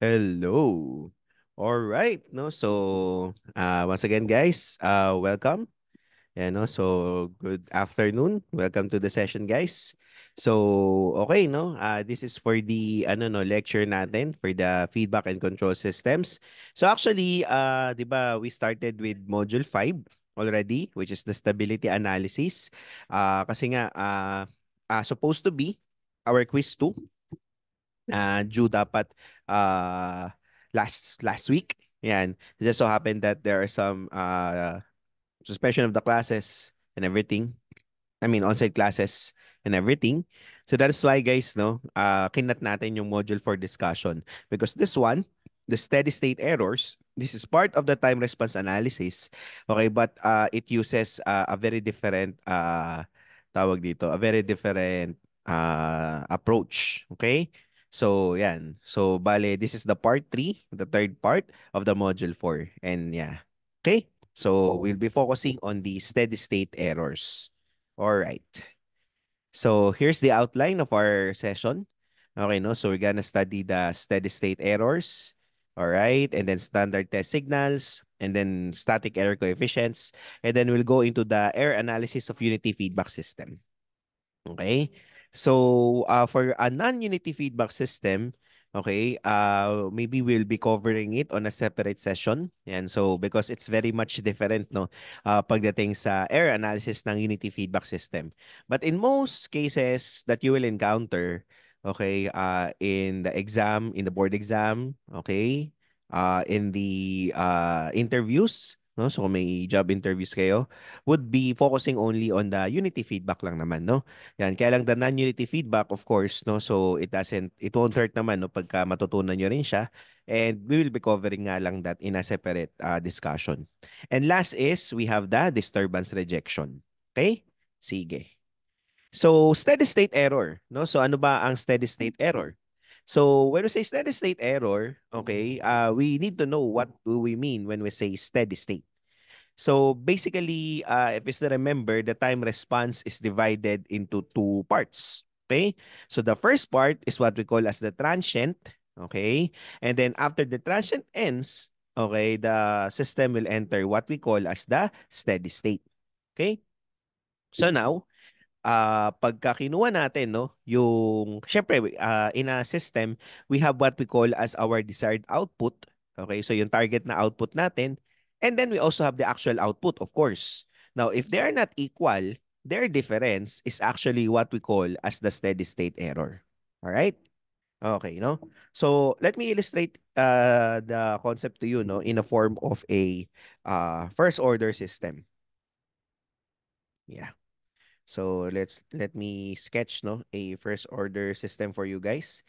Hello. All right, no. Once again, guys, welcome. No. So good afternoon. Welcome to the session, guys. Okay, no. This is for the lecture natin for the feedback and control systems. So actually, 'di ba, we started with module 5 already, which is the stability analysis. Kasi nga supposed to be our quiz 2 na due dapat uh, last week. Yan. It just so happened that there are some suspension of the classes and everything. I mean, on-site classes and everything. So that is why, guys, no, kinat natin yung module for discussion. Because this one, the steady state errors, this is part of the time response analysis. Okay, but it uses a very different, tawag dito, a very different approach. Okay? So, yan. So, bale, this is the part 3, the third part of the module 4. And yeah. Okay? So, we'll be focusing on the steady state errors. All right. So here's the outline of our session. Okay, no? So we're gonna study the steady state errors. All right, and then standard test signals, and then static error coefficients, and then we'll go into the error analysis of unity feedback system. Okay? So, for a non-unity feedback system, okay, maybe we'll be covering it on a separate session. And so, because it's very much different, no, pagdating sa error analysis ng unity feedback system. But in most cases that you will encounter, okay, in the exam, in the board exam, okay, in the interviews, no, so kung may job interviews kayo, would be focusing only on the unity feedback lang naman, no? Yan, kaya lang the non-unity feedback, of course, no? So it won't hurt naman, no? Pagka matutunan nyo rin siya. And we will be covering nga lang that in a separate discussion. And last is, we have the disturbance rejection. Okay? Sige. So, steady state error, no? So, ano ba ang steady state error? So, when we say steady state error, okay, we need to know what do we mean when we say steady state. So basically, if you still remember, the time response is divided into two parts. Okay? So the first part is what we call as the transient. Okay? And then after the transient ends, okay, the system will enter what we call as the steady state. Okay? So now, pagka kinuha natin, no, yung, syempre, in a system, we have what we call as our desired output. Okay, so yung target na output natin. And then we also have the actual output, of course. Now, if they are not equal, their difference is actually what we call as the steady state error. All right? Okay, no? So, let me illustrate the concept to you, no, in a form of a first order system. Yeah. So let me sketch no a first order system for you guys.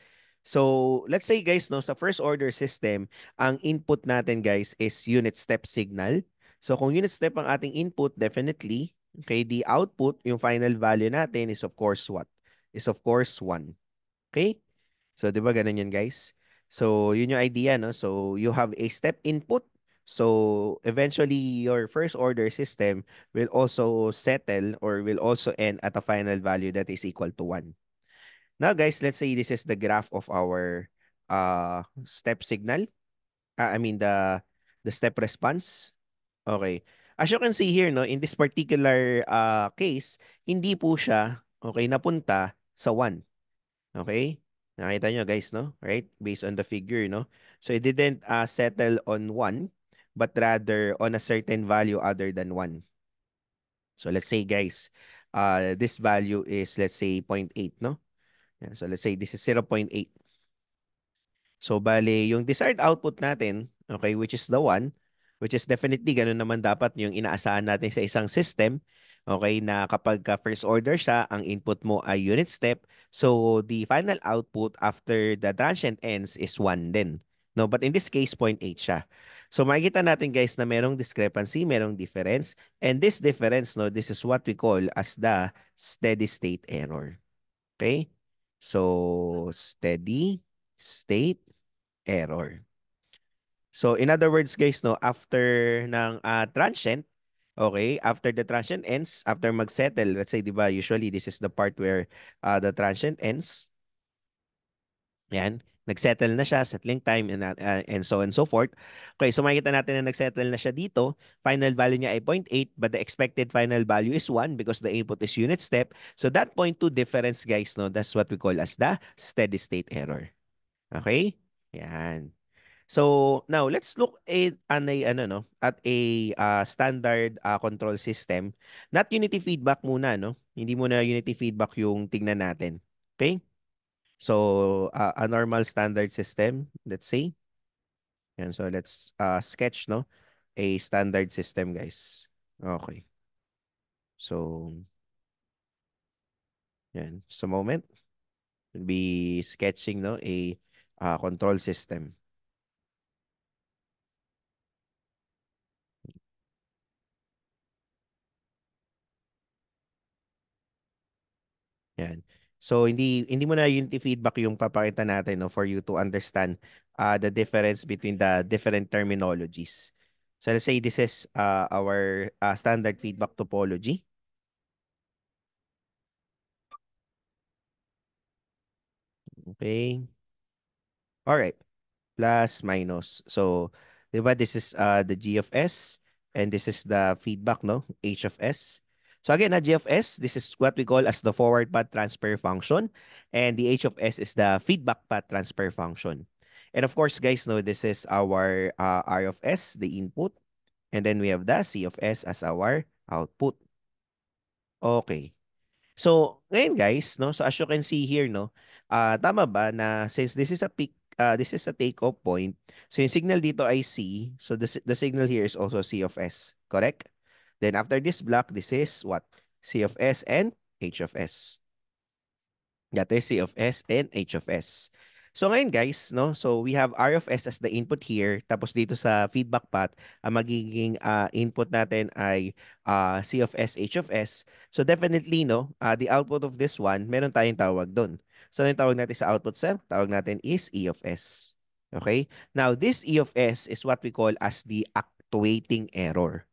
So let's say guys no sa first order system, ang input natin guys is unit step signal. So kung unit step ang ating input, definitely, okay, the output, yung final value natin is of course what? Is of course 1. Okay? So, di ba ganun yun, guys? So, yun yung idea, no? So, you have a step input. So, eventually, your first order system will also settle or will also end at a final value that is equal to 1. Now, guys, let's say this is the graph of our step signal. I mean, the step response. Okay. As you can see here, no, in this particular case, hindi po siya, okay, napunta sa 1. Okay? Nakita nyo guys, no? Right? Based on the figure, no? So it didn't settle on 1, but rather on a certain value other than 1. So let's say guys, this value is let's say 0.8, no? Yeah, so let's say this is 0.8. So bale, yung desired output natin, okay, which is the one, which is definitely ganun naman dapat yung inaasahan natin sa isang system, okay, na kapag first order siya, ang input mo ay unit step, so the final output after the transient ends is 1 din. No, but in this case, 0.8 siya. So makikita natin guys na merong discrepancy, merong difference, and this difference, no, this is what we call as the steady state error. Okay? So, steady state error. So in other words guys no, after ng transient, okay, after the transient ends, after magsettle, let's say 'di ba, usually this is the part where the transient ends. Yan. Nagsettle na siya, settling time, and so on and so forth. Okay, so makikita natin na nagsettle na siya dito. Final value niya ay 0.8, but the expected final value is 1 because the input is unit step. So that 0.2 difference, guys, no, that's what we call as the steady state error. Okay? Yan. So now let's look at a standard control system. Not unity feedback muna, no? Hindi muna unity feedback yung tignan natin. Okay? So a normal standard system, let's say. Yan, so let's sketch, no, a standard system, guys. Okay. So yan, so moment we'll be sketching, no, a control system. Yan. So hindi mo na unity feedback yung papakita natin, no, for you to understand the difference between the different terminologies. So let's say this is our standard feedback topology. Okay. All right. Plus minus. So, 'di ba, this is the G of S and this is the feedback, no? H of S. So again, G of S, this is what we call as the forward path transfer function, and the H of S is the feedback path transfer function. And of course, guys, no, this is our R of S, the input, and then we have the C of S as our output. Okay. So, ngayon guys, no, so as you can see here, no, tama ba na since this is a peak, this is a takeoff point, so yung signal dito ay C, so the signal here is also C of S, correct? Then after this block, this is what? C of S and H of S. That is C of S and H of S. So ngayon guys, no, so we have R of S as the input here. Tapos dito sa feedback path, ang magiging input natin ay C of S, H of S. So definitely, no, the output of this one, meron tayong tawag doon. So yung tawag natin sa output cell, tawag natin is E of S. Okay? Now, this E of S is what we call as the actuating error.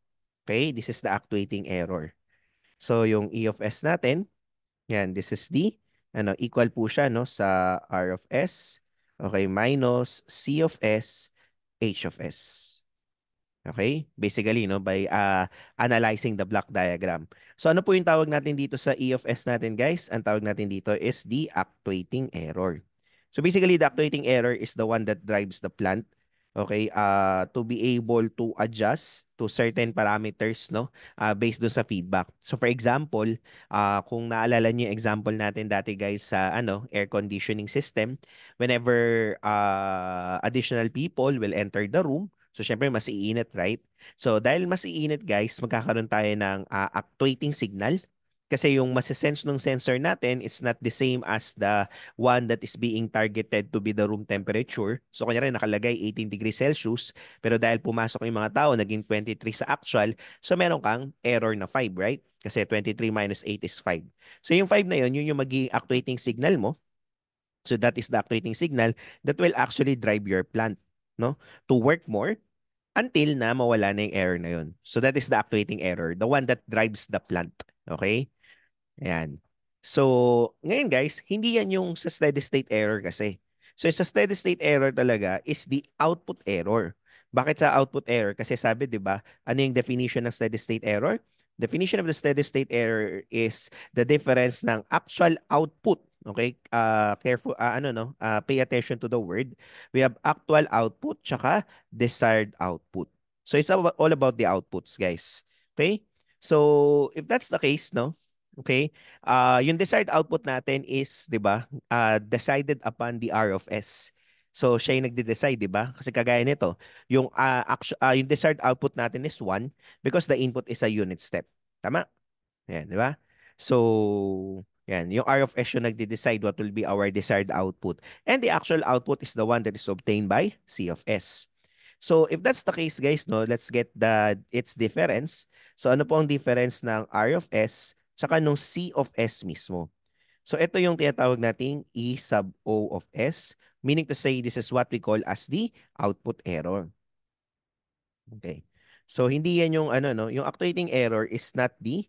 Okay? This is the actuating error. So yung E of S natin, yan, this is the, equal po siya, no, sa R of S, okay, minus C of S, H of S. Okay? Basically, no, by analyzing the block diagram. So ano po yung tawag natin dito sa E of S natin, guys? Ang tawag natin dito is the actuating error. So basically, the actuating error is the one that drives the plant, okay, to be able to adjust to certain parameters, no, based doon sa feedback. So for example, kung naalala niyo yung example natin dati, guys, sa air conditioning system, whenever additional people will enter the room, so, syempre, mas iinit, right? So, dahil mas iinit, guys, magkakaroon tayo ng actuating signal. Kasi yung masisense ng sensor natin is not the same as the one that is being targeted to be the room temperature. So, kanya rin nakalagay 18 degrees Celsius. Pero dahil pumasok yung mga tao, naging 23 sa actual. So, meron kang error na 5, right? Kasi 23 minus 8 is 5. So, yung 5 na yun yung magiging actuating signal mo. So, that is the actuating signal that will actually drive your plant, no, to work more until na mawala na yung error na yun. So that is the actuating error, the one that drives the plant. Okay? Ayan. So, ngayon guys, hindi yan yung sa steady state error kasi. So, sa steady state error talaga is the output error. Bakit sa output error? Kasi sabi, di ba, ano yung definition ng steady state error? Definition of the steady state error is the difference ng actual output. Okay? Careful, no? Pay attention to the word. We have actual output tsaka desired output. So, it's all about the outputs, guys. Okay? So, if that's the case, no? Okay? Yung desired output natin is, 'di ba, decided upon the R of S. So siya yung nagde-decide, 'di ba? Kasi kagaya nito, yung desired output natin is 1 because the input is a unit step. Tama? Yan, 'di ba? So, yan, yung R of S yung nagde-decide what will be our desired output. And the actual output is the one that is obtained by C of S. So, if that's the case, guys, no, let's get its difference. So, ano po ang difference ng R of S saka nung C of S mismo? So, ito yung tinatawag nating E sub O of S, meaning to say this is what we call as the output error. Okay. So, hindi yan yung no, yung actuating error is not the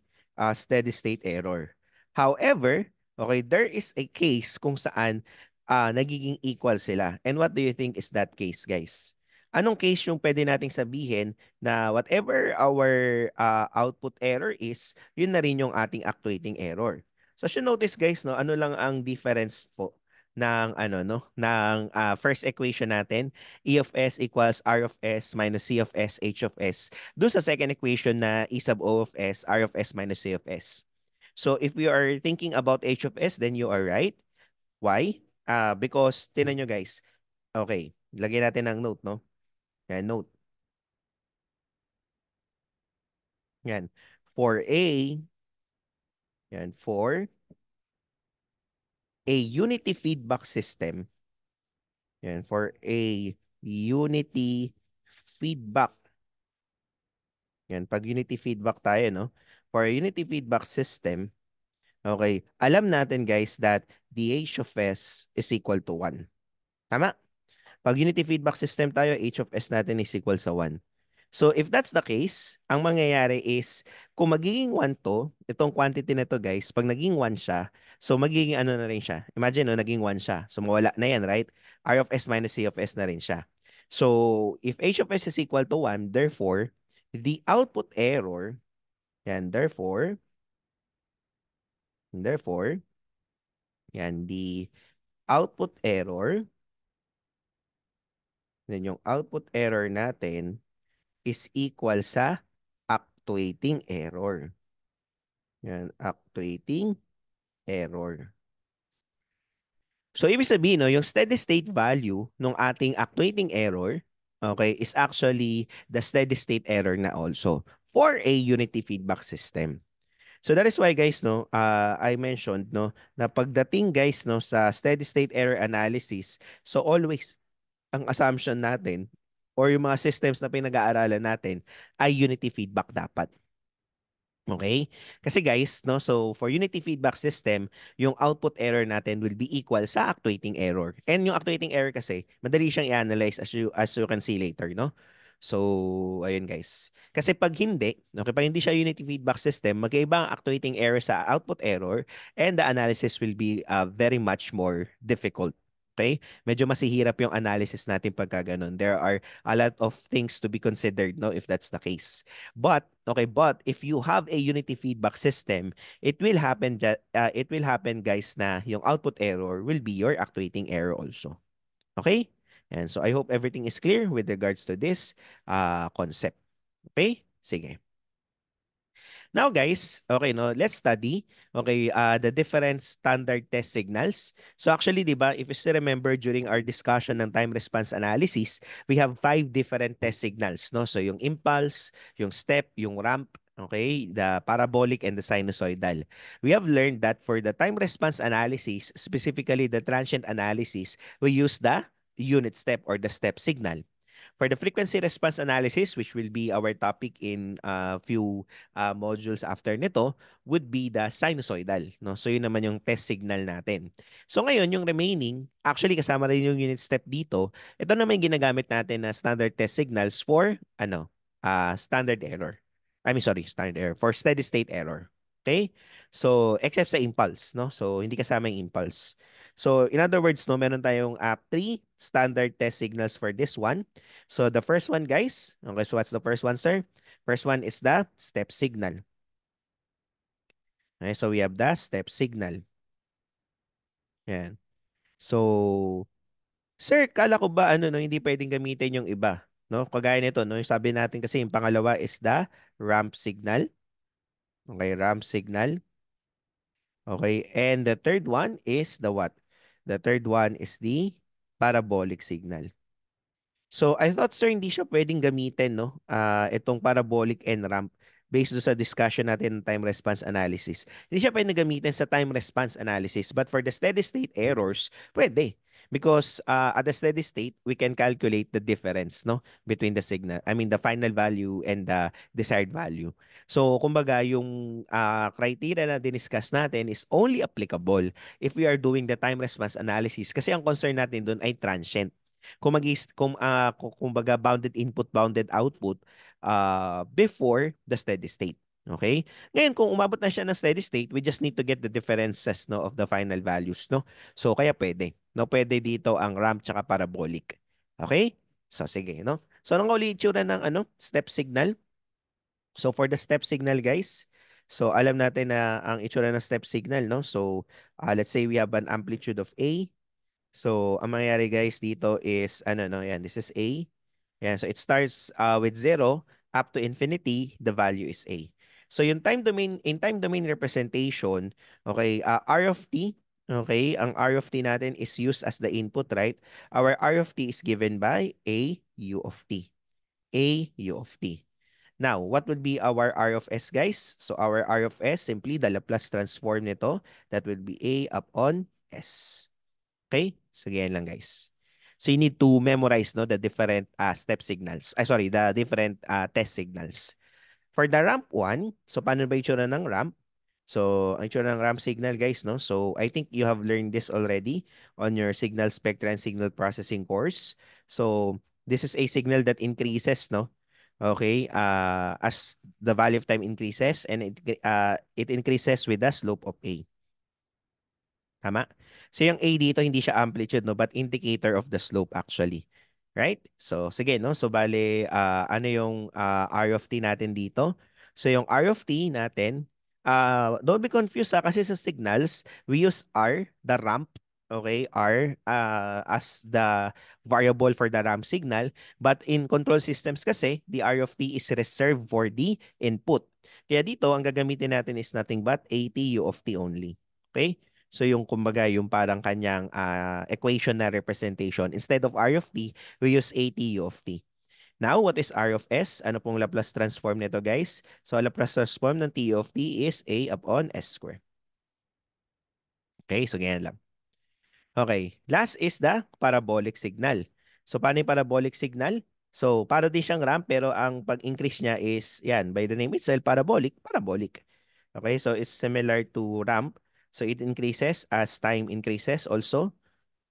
steady state error. However, okay, there is a case kung saan nagiging equal sila. And what do you think is that case, guys? Anong case yung pwede nating sabihin na whatever our output error is, yun na rin yung ating actuating error. So as you notice guys, no, ano lang ang difference po ng ano no, ng first equation natin, E of S equals R of S minus C of S H of S. Doon sa second equation na E sub O of S, R of S minus C of S. So if we are thinking about H of S, then you are right. Why? Because, tinan nyo guys. Okay, lagyan natin ng note, no? Yan, note. Yan. For A, yan, for a unity feedback system, yan, for a unity feedback, yan, pag unity feedback tayo, no? For a unity feedback system, okay, alam natin guys that the H of S is equal to 1. Tama? Pag unity feedback system tayo, H of S natin is equal sa 1. So if that's the case, ang mangyayari is kung magiging 1 to, itong quantity na to guys, pag naging 1 siya, so magiging ano na rin siya. Imagine no, naging 1 siya. So mawala na yan, right? R of S minus C of S na rin siya. So if H of S is equal to 1, therefore, the output error, yan, therefore, yan, the output error, then yung output error natin is equal sa actuating error. Yan, actuating error. So, ibig sabihin, no, yung steady state value ng ating actuating error, okay, is actually the steady state error na also for a unity feedback system. So that is why guys no I mentioned no na pagdating guys no sa steady state error analysis, so always ang assumption natin or yung mga systems na pinag-aaralan natin ay unity feedback dapat. Okay? Kasi guys, no, so for unity feedback system, yung output error natin will be equal sa actuating error. And yung actuating error kasi, madali siyang i-analyze as you can see later, no? So, ayun guys. Kasi pag hindi, okay, pag hindi siya unity feedback system, magkaiba ang actuating error sa output error and the analysis will be very much more difficult. Okay? Medyo masihirap yung analysis natin pagka ganun. There are a lot of things to be considered, no, if that's the case. But okay, but if you have a unity feedback system, it will happen guys na yung output error will be your actuating error also. Okay? And so I hope everything is clear with regards to this concept. Okay? Sige. Now guys, okay no, let's study the different standard test signals. So actually, 'di ba, if you still remember during our discussion ng time response analysis, we have 5 different test signals, no? So yung impulse, yung step, yung ramp, okay, the parabolic and the sinusoidal. We have learned that for the time response analysis, specifically the transient analysis, we use the unit step or the step signal. For the frequency response analysis, which will be our topic in a few modules after nito, would be the sinusoidal. No? So yun naman yung test signal natin. So ngayon, yung remaining, actually kasama rin yung unit step dito, ito naman yung ginagamit natin na standard test signals for standard error. Standard error. For steady state error. Okay? So, except sa impulse, no? So, hindi kasama yung impulse. So, in other words, no, meron tayong 3 standard test signals for this one. So the first one, guys. Okay, so what's the first one, sir? First one is the step signal. Okay, so we have the step signal. Yan. So, sir, kala ko ba ano no, hindi pwedeng gamitin yung iba, no? Kagaya nito, no, yung sabi natin kasi yung pangalawa is the ramp signal. Okay, ramp signal. Okay, and the third one is the what? The third one is the parabolic signal. So, I thought, sir, hindi siya pwedeng gamitin, no? Itong parabolic and ramp based doon sa discussion natin ng time response analysis. Hindi siya pwedeng gamitin sa time response analysis. But for the steady state errors, pwede. Because at the steady state, we can calculate the difference, no? Between the signal, the final value and the desired value. So, kumbaga, yung criteria na diniscuss natin is only applicable if we are doing the time response analysis. Kasi ang concern natin doon ay transient. Kumbaga bounded input, bounded output before the steady state. Okay? Ngayon, kung umabot na siya ng steady state, we just need to get the differences no of the final values, no? So kaya pwede. no, pwede dito ang ramp tsaka parabolic. Okay? So, sige, no? So, ano nga ulit itsura ng step signal? So, for the step signal, guys, so alam natin na ang itsura ng step signal, no? So, let's say we have an amplitude of A. So, ang mangyayari guys dito is, no, yan, this is A. Yan, so it starts with 0 up to infinity, the value is A. So, yung time domain representation, okay, R of t, okay, ang R of t natin is used as the input, right? Our R of t is given by A U of t. A U of t. Now, what would be our R of S, guys? So, our R of S, simply the Laplace transform nito, that would be A upon S. Okay? So, ganyan lang, guys. So, you need to memorize, no, the different step signals. Sorry, the different test signals. For the ramp 1, so paano ba yung itsura ng ramp? So, ang itsura ng ramp signal, guys, no? So, I think you have learned this already on your signal spectra and signal processing course. So, this is a signal that increases, no? Okay, as the value of time increases, and it increases with the slope of A. Tama? So yung A dito hindi siya amplitude, no, but indicator of the slope actually. Right? So sige, no. So bale ano yung R of t natin dito? So yung R of t natin, don't be confused kasi sa signals, we use R, the ramp, okay, R as the variable for the ramp signal, but in control systems kasi, the R of t is reserved for the input. Kaya dito ang gagamitin natin is nothing but AT U of t only. Okay? So yung kumbaga yung parang kanyang equation na representation. Instead of R of t, we use ATU of t. Now, what is R of S? Ano pong Laplace transform nito, guys? So Laplace transform ng T of t is A upon S square. Okay, so ganyan lang. Okay, last is the parabolic signal. So paano yung parabolic signal? So para din siyang ramp pero ang pag-increase niya is yan, by the name itself, parabolic, parabolic. Okay, so it's similar to ramp. So it increases as time increases also.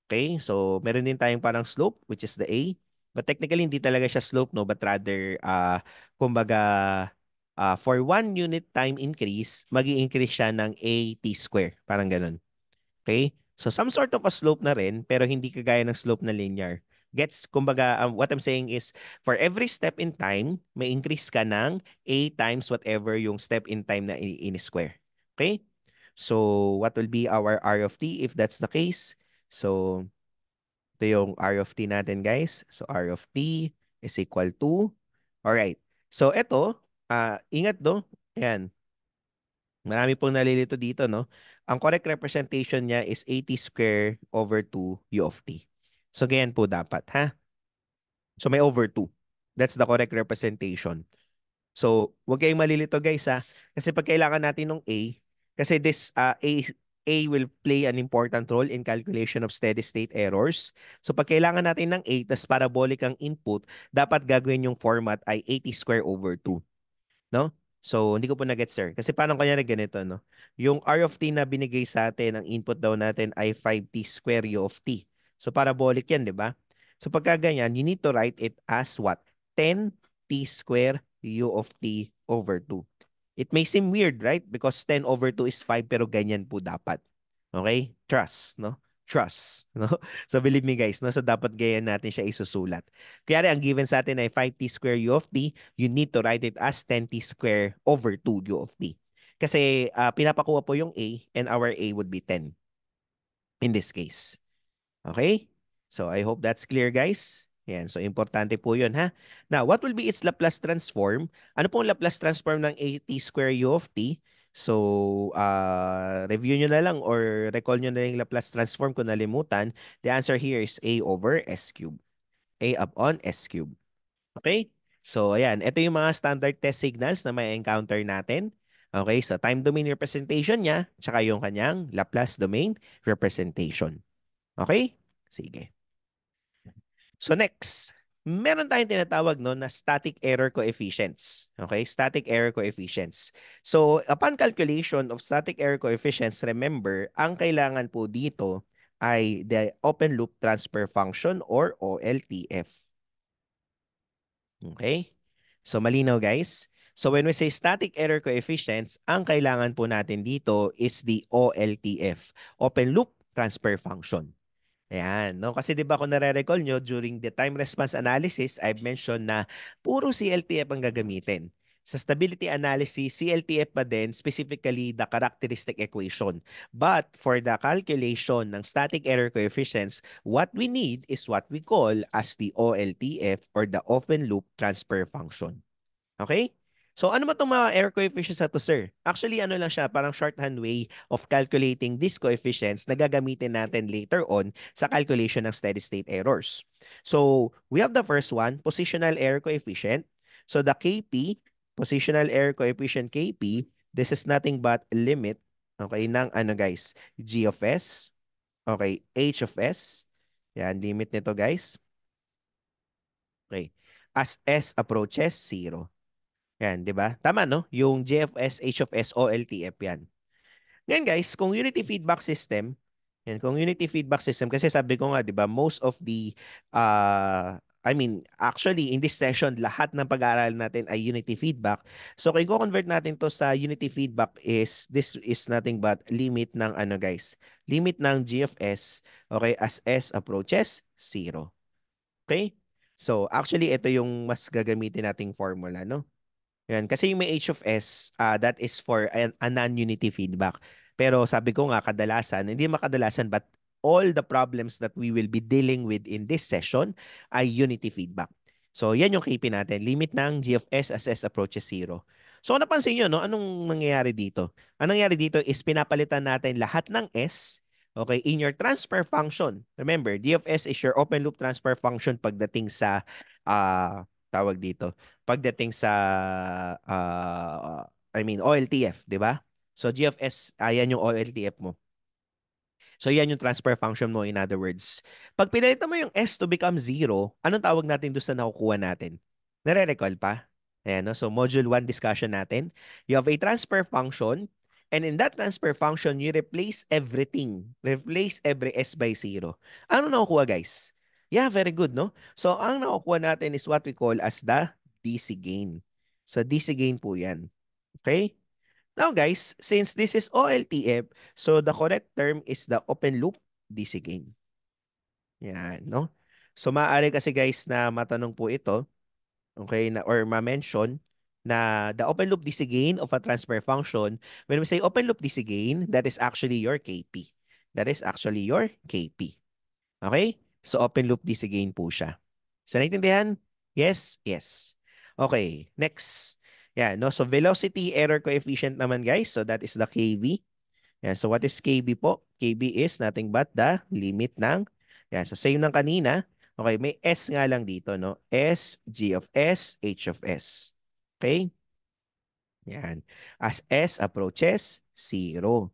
Okay, so meron din tayong parang slope which is the A. But technically hindi talaga siya slope, no, but rather kumbaga for 1 unit time increase, magi-increase siya ng AT square, parang ganun. Okay? So some sort of a slope na rin, pero hindi kagaya ng slope na linear. Gets, kumbaga, what I'm saying is, for every step in time, may increase ka ng A times whatever yung step in time na in-square. Okay? So, what will be our R of t if that's the case? So, ito yung R of t natin, guys. So, R of t is equal to, alright. So, ito, ingat do, ayan, marami pong nalilito dito, no? Ang correct representation niya is 80 square over 2 U of t. So, ganyan po dapat, ha? So, may over 2. That's the correct representation. So, huwag kayong malilito, guys, ha? Kasi pag kailangan natin ng A, kasi A will play an important role in calculation of steady state errors. So, pag kailangan natin ng A, tas parabolic ang input, dapat gagawin yung format ay 80 square over 2. No? So, hindi ko po na-get, sir. Kasi paano kanya na ganito, no? Yung R of t na binigay sa atin, ang input daw natin ay 5t square U of t. So, parabolic yan, di ba? So, pagka ganyan, you need to write it as what? 10t square U of t over 2. It may seem weird, right? Because 10 over 2 is 5, pero ganyan po dapat. Okay? Trust, no? Trust, no? So believe me guys, no? So dapat ganyan natin siya isusulat. Kaya ang given sa atin ay 5t square U of t, you need to write it as 10t square over 2 U of t. Kasi pinapakuha po yung A and our A would be 10 in this case. Okay? So I hope that's clear, guys. Yan. So importante po yun, ha? Now, what will be its Laplace transform? Ano pong Laplace transform ng at square U of t? So, review nyo na lang or recall nyo na yung Laplace transform kung nalimutan. The answer here is A over S cube. A upon S cube. Okay? So, ayan. Ito yung mga standard test signals na may encounter natin. Okay? So, time domain representation niya, tsaka yung kanyang Laplace domain representation. Okay? Sige. So next, meron tayong tinatawag no na static error coefficients. Okay? Static error coefficients. So upon calculation of static error coefficients, remember, ang kailangan po dito ay the open loop transfer function or OLTF. Okay? So malinaw, guys. So when we say static error coefficients, ang kailangan po natin dito is the OLTF, open loop transfer function. Ayan, no? Kasi 'di ba kung nare-recall nyo, during the time response analysis, I've mentioned na puro CLTF ang gagamitin. Sa stability analysis, CLTF pa din, specifically the characteristic equation. But for the calculation ng static error coefficients, what we need is what we call as the OLTF or the open loop transfer function. Okay? So ano ba itong mga error coefficients na to, sir? Actually, ano lang siya, parang shorthand way of calculating these coefficients na gagamitin natin later on sa calculation ng steady state errors. So, we have the first one, positional error coefficient. So, the KP, positional error coefficient KP, this is nothing but limit, okay, ng ano guys, G of S, okay, H of S. Yan, limit nito guys. Okay. As S approaches 0. Yan, 'di ba? Tama no? Yung GFS, HFS, OLTF yan. Ngayon guys, kung unity feedback system, yan, kung unity feedback system kasi sabi ko nga, 'di ba, most of the I mean, actually in this session lahat ng pag-aaralan natin ay unity feedback. So kung i-convert natin to sa unity feedback is this is nothing but limit ng ano guys, limit ng GFS, okay, as S approaches 0. Okay? So actually ito yung mas gagamitin nating formula, no? Yan. Kasi yung may H of S, that is for a non-unity feedback. Pero sabi ko nga, kadalasan, hindi makadalasan, but all the problems that we will be dealing with in this session ay unity feedback. So, yan yung KP natin. Limit ng G of S as S approaches 0. So, kung napansin nyo, no, anong nangyayari dito? Ang nangyayari dito is pinapalitan natin lahat ng S, okay, in your transfer function. Remember, D of S is your open loop transfer function pagdating sa, tawag dito, pagdating sa I mean OLTF, 'di ba? So GFS, ayan yung OLTF mo. So yan yung transfer function mo in other words. Pag pinalitan mo yung S to become 0, anong tawag natin doon sa nakukuha natin? Nare-recall pa? Ayan, no? So module 1 discussion natin. You have a transfer function and in that transfer function, you replace everything. Replace every S by 0. Ano nakukuha guys? Yeah, very good, no? So ang nakukuha natin is what we call as the DC gain. So DC gain po yan. Okay? Now guys, since this is OLTF, so the correct term is the open loop DC gain. Yan, no? So maaari kasi guys na matanong po ito, okay, na or ma-mention na the open loop DC gain of a transfer function, when we say open loop DC gain, that is actually your KP. That is actually your KP. Okay? So open loop DC gain po siya. So naintindihan? Yes, yes. Okay, next. Yeah, no? So velocity error coefficient naman guys. So that is the KV. Yeah, so what is KB po? KB is nothing but the limit ng, yeah, so same ng kanina. Okay, may S nga lang dito, no? S, G of S, H of S. Okay? Yan. As S approaches 0.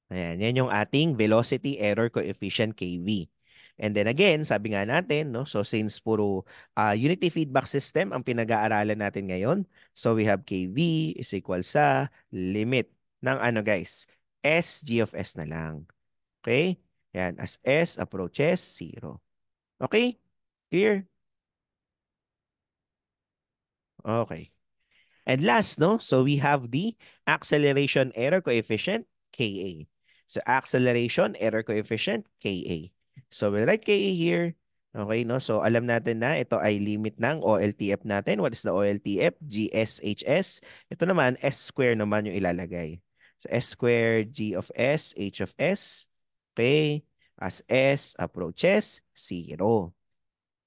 Ayan, yan yung ating velocity error coefficient KV. And then again, sabi nga natin, no? So since puro unity feedback system ang pinag-aaralan natin ngayon, so we have KV is equal sa limit ng ano guys, S G of S na lang. Okay? Yan, as S approaches 0. Okay? Clear? Okay. And last, no? So we have the acceleration error coefficient, Ka. So acceleration error coefficient, Ka. So we'll write Ka here. Okay, no? So alam natin na ito ay limit ng OLTF natin. What is the OLTF? GSHS. Ito naman, S square naman yung ilalagay. So S square G of S, H of S. Okay. As S approaches 0.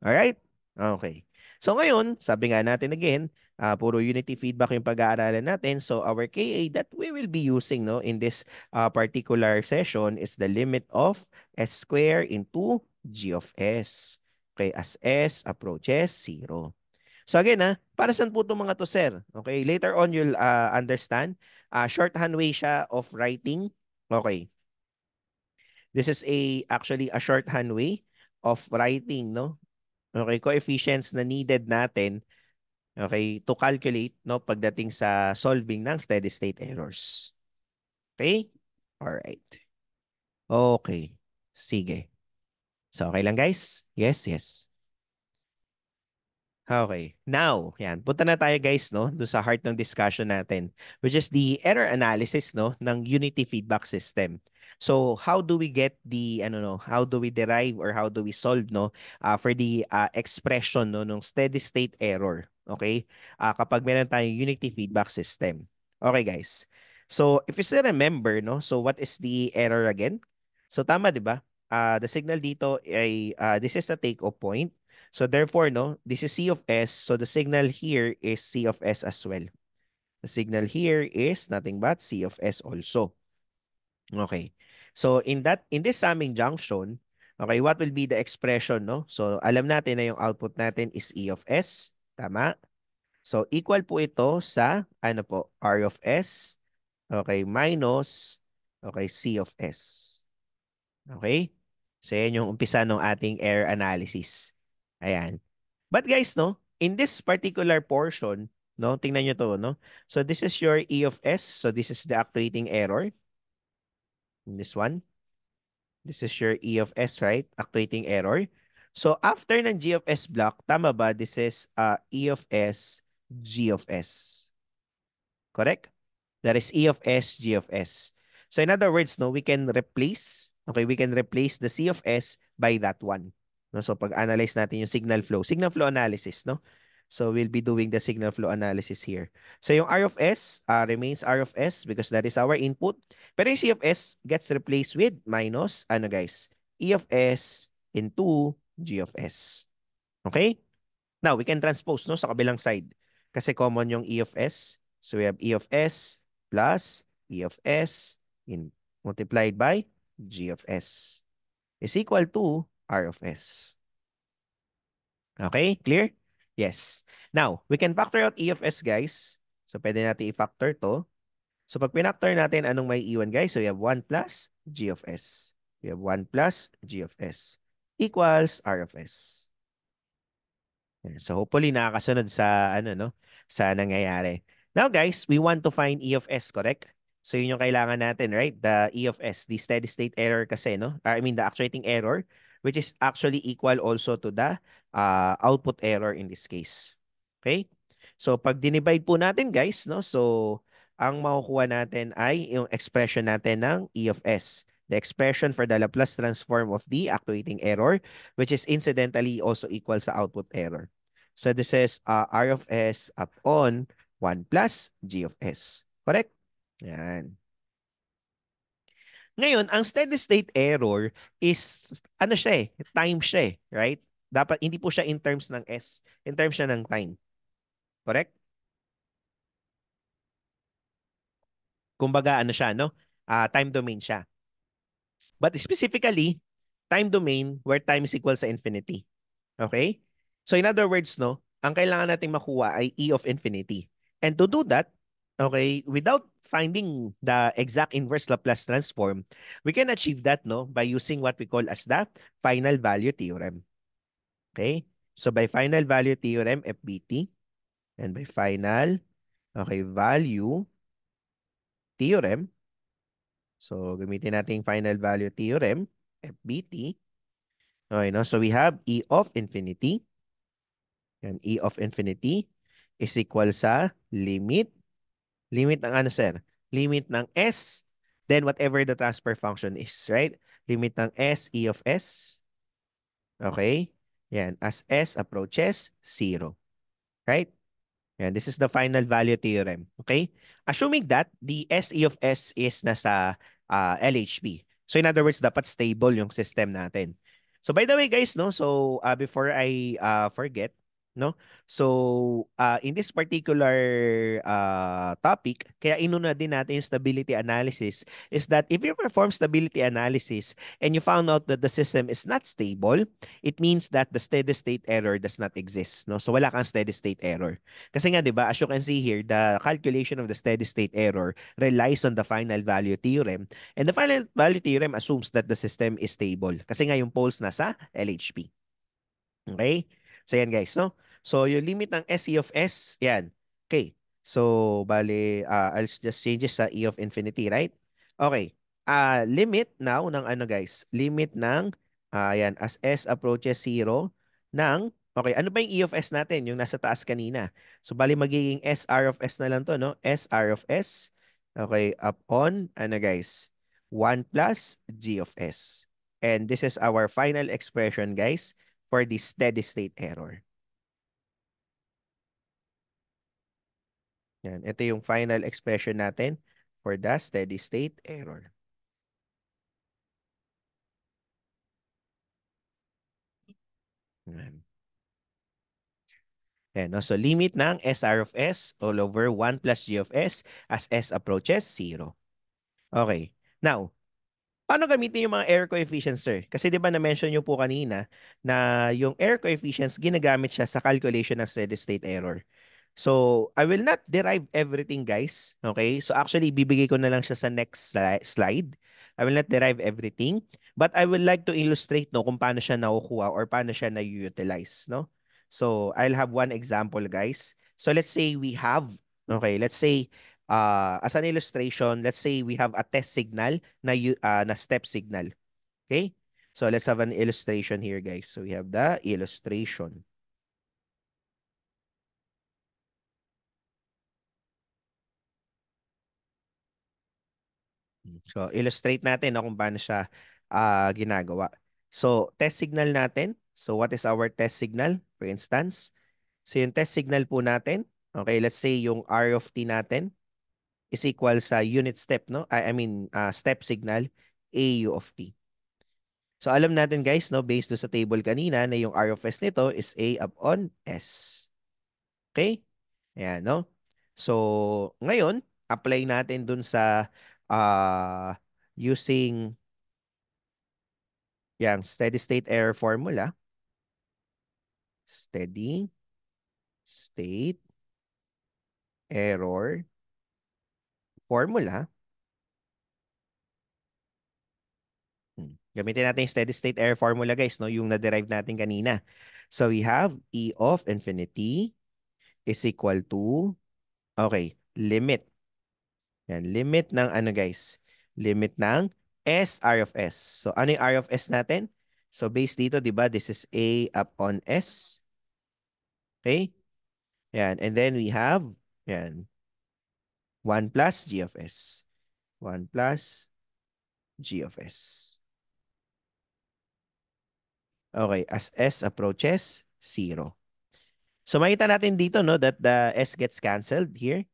Alright? Okay. So ngayon, sabi nga natin again, puro unity feedback yung pag-aaralan natin. So our KA that we will be using no in this particular session is the limit of S square into G of S. Okay, as S approaches 0. So again, para saan po itong mga to, sir? Okay, later on you'll understand. Shorthand way siya of writing. Okay. This is actually a shorthand way of writing, no? Okay, coefficients na needed natin, okay, to calculate, no, pagdating sa solving ng steady state errors. Okay? All right. Okay. Sige. So, okay lang, guys? Yes, yes. Okay. Now, yan. Punta na tayo, guys, no, doon sa heart ng discussion natin, which is the error analysis, no, ng unity feedback system. So how do we get the ano no, how do we derive or how do we solve no for the expression no nung steady state error, okay? Kapag meron tayong unity feedback system. Okay, guys. So if you still remember no, so what is the error again? So tama 'di ba? The signal dito ay this is a take off point. So therefore no, this is C of S. So the signal here is C of S as well. The signal here is nothing but C of S also. Okay. So in this summing junction, okay, what will be the expression, no? So alam natin na yung output natin is E of S, tama? So equal po ito sa ano po, R of S, okay, minus okay, C of S. Okay? So yan yung umpisa ng ating error analysis. Ayan. But guys, no, in this particular portion, no, tingnan nyo to, no? So this is your E of S. So this is the actuating error in this one. This is your E of S, right? Actuating error. So after ng G of S block, tama ba? This is E of S, G of S. Correct? That is E of S, G of S. So in other words, no, we can replace, okay, we can replace the C of S by that one. No? So pag-analyze natin yung signal flow analysis, no? So we'll be doing the signal flow analysis here. So yung R of S remains R of S because that is our input. Pero yung C of S gets replaced with minus, ano guys, E of S into G of S. Okay? Now, we can transpose no, sa kabilang side. Kasi common yung E of S. So we have E of S plus E of S in multiplied by G of S is equal to R of S. Okay? Clear? Yes. Now, we can factor out E of S, guys. So, pwede natin i-factor to. So, pag pinactor natin, anong may iwan, guys? So, we have 1 plus G of S. We have 1 plus G of S equals R of S. So hopefully nakakasunod sa ano no sa nangyayari. Now guys, we want to find E of S, correct? So yun yung kailangan natin, right? The E of S, the steady state error kasi no. I mean the actuating error which is actually equal also to the output error in this case. Okay? So pag dinivide po natin guys, no? So ang makukuha natin ay yung expression natin ng E of S. The expression for the Laplace transform of the actuating error which is incidentally also equal sa output error. So this is R of S upon 1 plus G of S. Correct? Yan. Ngayon, ang steady state error is, ano siya eh, time siya eh, right? Dapat, hindi po siya in terms ng S, in terms siya ng time. Correct? Kumbaga, ano siya, no? Time domain siya. But specifically, time domain where time is equal sa infinity. Okay? So in other words, no, ang kailangan nating makuha ay E of infinity. And to do that, okay, without finding the exact inverse Laplace transform, we can achieve that no by using what we call as the final value theorem. Okay? So by final value theorem, FBT, and by final, okay, value theorem, so gamitin natin final value theorem, FBT. Okay, no? So we have E of infinity. Yan, E of infinity is equal sa limit. Limit ng ano, sir? Limit ng S, then whatever the transfer function is, right? Limit ng S, E of S. Okay? Yan, as S approaches 0. Right? Yan, this is the final value theorem. Okay? Assuming that the SE of S is nasa LHP. So in other words, dapat stable yung system natin. So by the way guys, no, so before I forget, no, so in this particular topic, kaya inuna din natin yung stability analysis is that if you perform stability analysis and you found out that the system is not stable, it means that the steady state error does not exist, no? So wala kang steady state error. Kasi nga 'di ba, as you can see here, the calculation of the steady state error relies on the final value theorem, and the final value theorem assumes that the system is stable kasi nga yung poles nasa LHP. Okay? So yan guys, no? So yung limit ng SE of S, yan. Okay. So bale, I'll just change it sa E of infinity, right? Okay. Limit now ng ano guys? Limit ng, yan, as S approaches 0 ng, okay, ano ba yung E of S natin? Yung nasa taas kanina. So bale magiging SR of S na lang to, no? SR of S. Okay, upon, ano guys? 1 plus g of s. And this is our final expression, guys, for the steady state error. Yan. Ito yung final expression natin for the steady state error. Yan. Yan, no? So, limit ng SR of S all over 1 plus G of S as S approaches 0. Okay. Now, paano gamitin yung mga error coefficients, sir? Kasi 'di ba na-mention niyo po kanina na yung error coefficients ginagamit siya sa calculation ng steady state error. So, I will not derive everything, guys. Okay? So, actually, bibigay ko na lang siya sa next slide. I will not derive everything, but I would like to illustrate no kung paano siya nakukuha or paano siya na-utilize, no? So, I'll have one example, guys. So, let's say we have, okay, let's say as an illustration, let's say we have a test signal na step signal. Okay? So let's have an illustration here, guys. So we have the illustration. So illustrate natin no, kung paano siya ginagawa. So test signal natin. So what is our test signal, for instance? So yung test signal po natin, okay, let's say yung R of t natin is equal sa unit step, no? I mean, step signal AU of t. So alam natin guys, no, based do sa table kanina na yung R of S nito is A upon S. Okay? Ayan, no? So ngayon, apply natin dun sa using yung steady state error formula. Steady state error formula. Gamitin natin yung steady state error formula, guys, no? Yung na-derive natin kanina. So we have E of infinity is equal to, okay, limit. Yan, limit ng ano, guys? Limit ng S R of S. So ano yung R of S natin? So base dito, di ba? This is A upon S. Okay? Yan. And then we have, yan, 1 plus G of S. 1 plus G of S. Okay, as S approaches 0. So makita natin dito, no, that the S gets canceled here.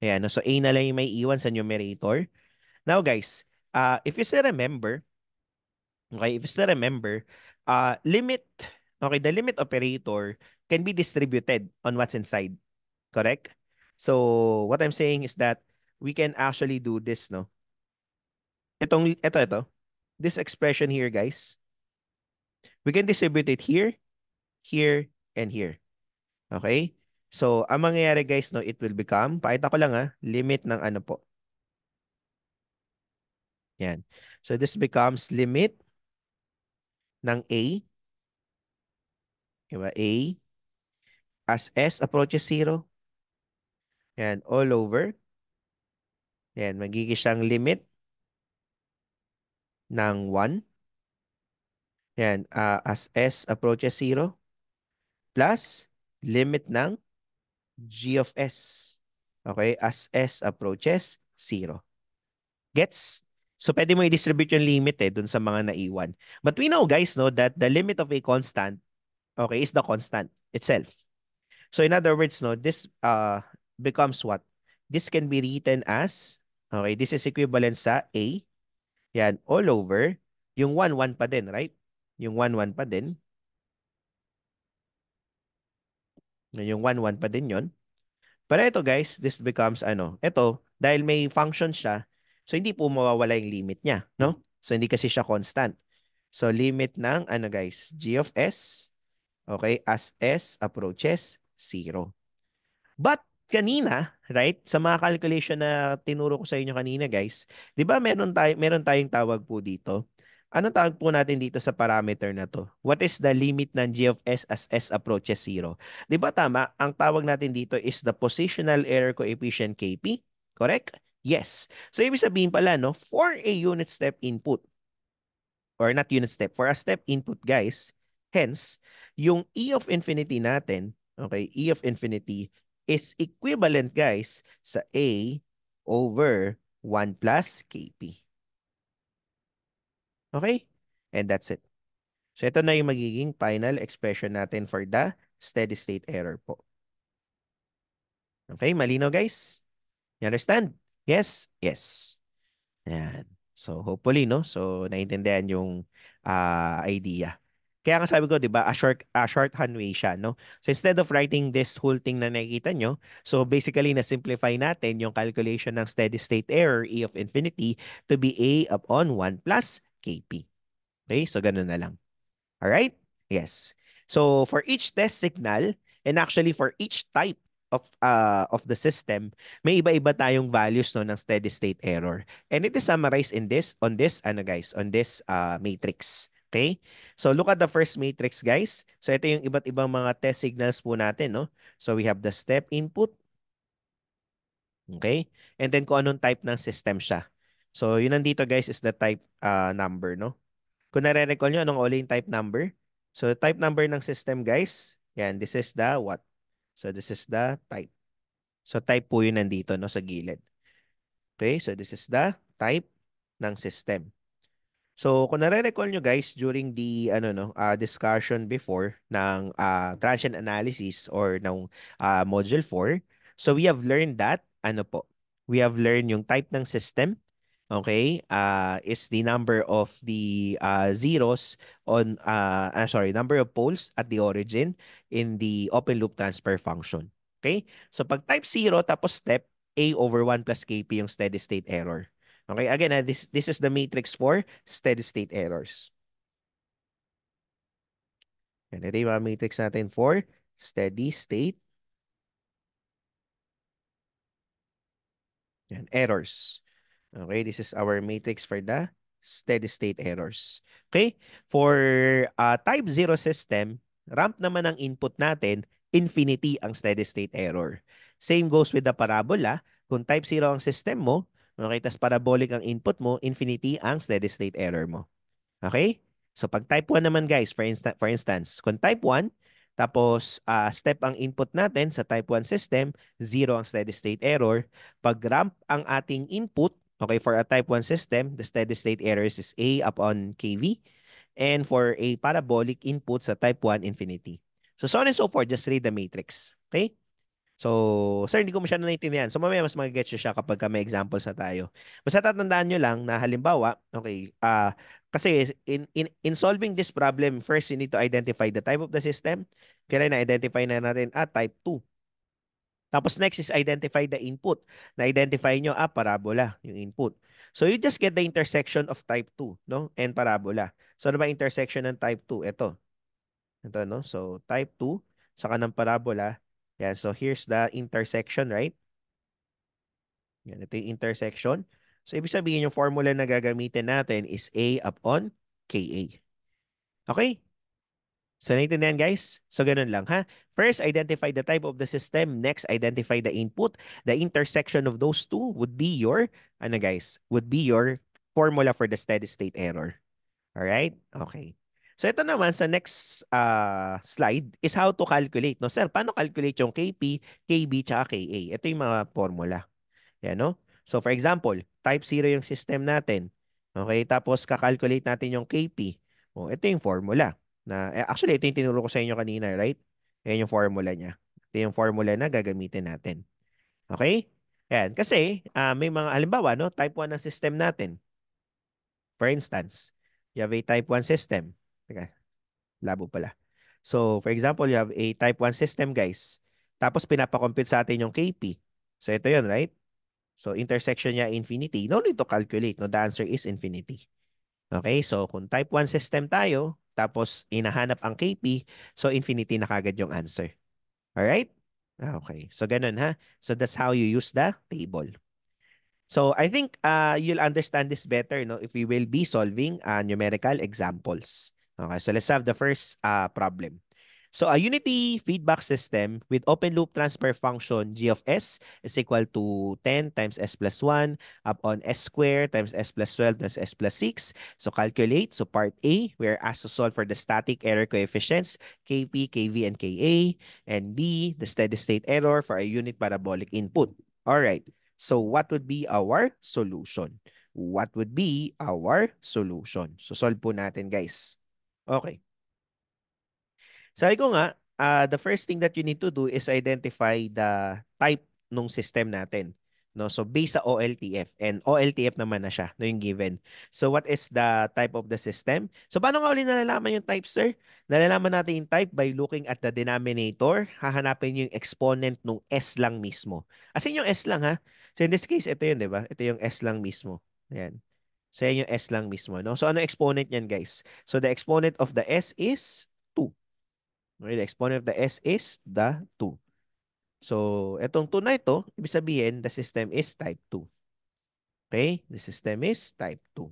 Ayan, no? So A na lang yung may iwan sa numerator. Now, guys, if you still remember, okay, if you still remember, limit, okay, the limit operator can be distributed on what's inside, correct? So what I'm saying is that we can actually do this, no? Ito. This expression here, guys, we can distribute it here, here, and here. Okay? So, ang mangyayari, guys, no, it will become, pakita ko lang limit ng ano po. Yan. So, this becomes limit ng A, diba? A as S approaches 0. Yan, all over. Yan, magiging siyang limit ng 1. Yan, as S approaches 0 plus limit ng G of S. Okay, as S approaches 0. Gets? So, pwede mo i-distribute yung limit dun sa mga naiwan. But we know, guys, no, that the limit of a constant, okay, is the constant itself. So, in other words, no, this becomes what? This can be written as, okay, this is equivalent sa A. Yan, all over. Yung 1, 1 pa din, right? Yung 1, 1 pa din. Yung 1, 1 pa din yon. Pero ito, guys, this becomes ano, ito, dahil may function siya, so hindi po mawawala yung limit niya, no? So hindi kasi siya constant. So limit ng ano, guys, g of s, okay, as s approaches 0. But kanina, right, sa mga calculation na tinuro ko sa inyo kanina, guys, 'di ba meron tayong tawag po dito. Anong tawag po natin dito sa parameter na to? What is the limit ng g of s as s approaches 0? 'Di ba tama? Ang tawag natin dito is the positional error coefficient Kp, correct? Yes. So ibig sabihin pala no, for a unit step input or not unit step, for a step input, guys, hence yung E of infinity natin, okay, E of infinity is equivalent, guys, sa A over 1 plus Kp. Okay? And that's it. So ito na yung magiging final expression natin for the steady state error po. Okay, malino guys? You understand? Yes? Yes. Ayan. So hopefully, no? So naintindihan yung idea. Kaya nga sabi ko, 'di ba, a shorthand way siya, no? So instead of writing this whole thing na nakikita nyo, so basically na simplify natin yung calculation ng steady state error E of infinity to be A upon 1 plus Kp. Okay? So ganun na lang. All right? Yes. So for each test signal and actually for each type of the system, may iba-iba tayong values no ng steady state error. And it is summarized in this on this ano guys, on this matrix. Okay? So look at the first matrix guys. So ito yung iba't ibang mga test signals po natin, no? So we have the step input, okay? And then kung anong type ng system siya. So yun nandito guys is the type number, no? Kung nare-recall nyo, anong ulit yung type number? So, type number ng system, guys. Yan, this is the what? So, this is the type. So, type po yun nandito, no, sa gilid. Okay, so this is the type ng system. So, kung nare-recall nyo guys during the discussion before ng transient analysis or ng module 4, so we have learned that we have learned yung type ng system, okay, is the number of the zeros on number of poles at the origin in the open loop transfer function. Okay? So pag type 0 tapos step A over 1 plus Kp yung steady state error. Okay, again, this is the matrix for steady state errors. Yan, ito yung mga matrix natin for steady state errors. Okay, this is our matrix for the steady state errors. Okay, for type 0 system, ramp naman ang input natin, infinity ang steady state error. Same goes with the parabola. Kung type 0 ang system mo, okay, tas parabolic ang input mo, infinity ang steady state error mo. Okay? So pag type 1 naman guys, for instance, kung type 1, tapos step ang input natin sa type 1 system, 0 ang steady state error. Pag ramp ang ating input, okay, for a type 1 system, the steady state error is A upon KV. And for a parabolic input sa type 1, infinity. So on and so forth, just read the matrix. Okay? So, sir, hindi ko masyado naiintindihan. So, mamaya mas mag-gets nyo siya kapag may examples na tayo. Basta tatandaan nyo lang na halimbawa, okay, kasi in solving this problem, first you need to identify the type of the system. Kaya na-identify na natin, type 2. Tapos next is identify the input. Na-identify nyo, parabola, yung input. So, you just get the intersection of type 2, no? And parabola. So, ano ba intersection ng type 2? Ito, no? So, type 2, saka ng parabola. Yan. So, here's the intersection, right? Yan. Ito yung intersection. So, ibig sabihin yung formula na gagamitin natin is A upon KA. Okay? So, naintindihan guys? So, ganun lang ha. First, identify the type of the system. Next, identify the input. The intersection of those two would be your, would be your formula for the steady state error. Alright? Okay. So, ito naman sa next slide is how to calculate. No, sir, paano calculate yung KP, KB, tsaka KA? Ito yung mga formula. Yan, no? So, for example, type 0 yung system natin. Okay? Tapos, kakalculate natin yung KP. O, ito yung formula. Actually, ito yung tinuro ko sa inyo kanina, right? Yan yung formula niya. Ito yung formula na gagamitin natin. Okay? Yan. Kasi, may mga, halimbawa, no? Type 1 ang system natin. For instance, you have a type 1 system. Teka, labo pala. So, for example, you have a type 1 system, guys. Tapos, pinapakompute sa atin yung KP. So, ito yun, right? So, intersection niya infinity. No need to calculate. No? The answer is infinity. Okay? So, kung type 1 system tayo, tapos hinahanap ang KP, so infinity na kagad yung answer. Alright? Okay. So, ganun ha. So, that's how you use the table. So I think you'll understand this better, no, if we will be solving numerical examples. Okay, so let's have the first problem. So a unity feedback system with open loop transfer function g of s is equal to 10 times s plus 1 upon s squared times s plus 12 times s plus 6. So calculate. So part A, we're asked to solve for the static error coefficients Kp, Kv, and Ka. And B, the steady state error for a unit parabolic input. All right. So what would be our solution? what would be our solution? So solve po natin guys. Okay. Sabi ko nga, the first thing that you need to do is identify the type nung system natin. No, so based sa OLTF, and OLTF naman na siya, no, yung given. So what is the type of the system? So paano nga ulit nalalaman yung type, sir? Nalalaman natin yung type by looking at the denominator. Hahanapin yung exponent nung S lang mismo. As in yung S lang, ha? So in this case, ito yun, di ba? Ito yung S lang mismo. Ayan. So yan yung S lang mismo, no? So ano exponent yan, guys? So the exponent of the S is 2. Okay, the exponent of the S is the 2. So, itong 2 na ito, ibig sabihin, the system is type 2. Okay? The system is type 2.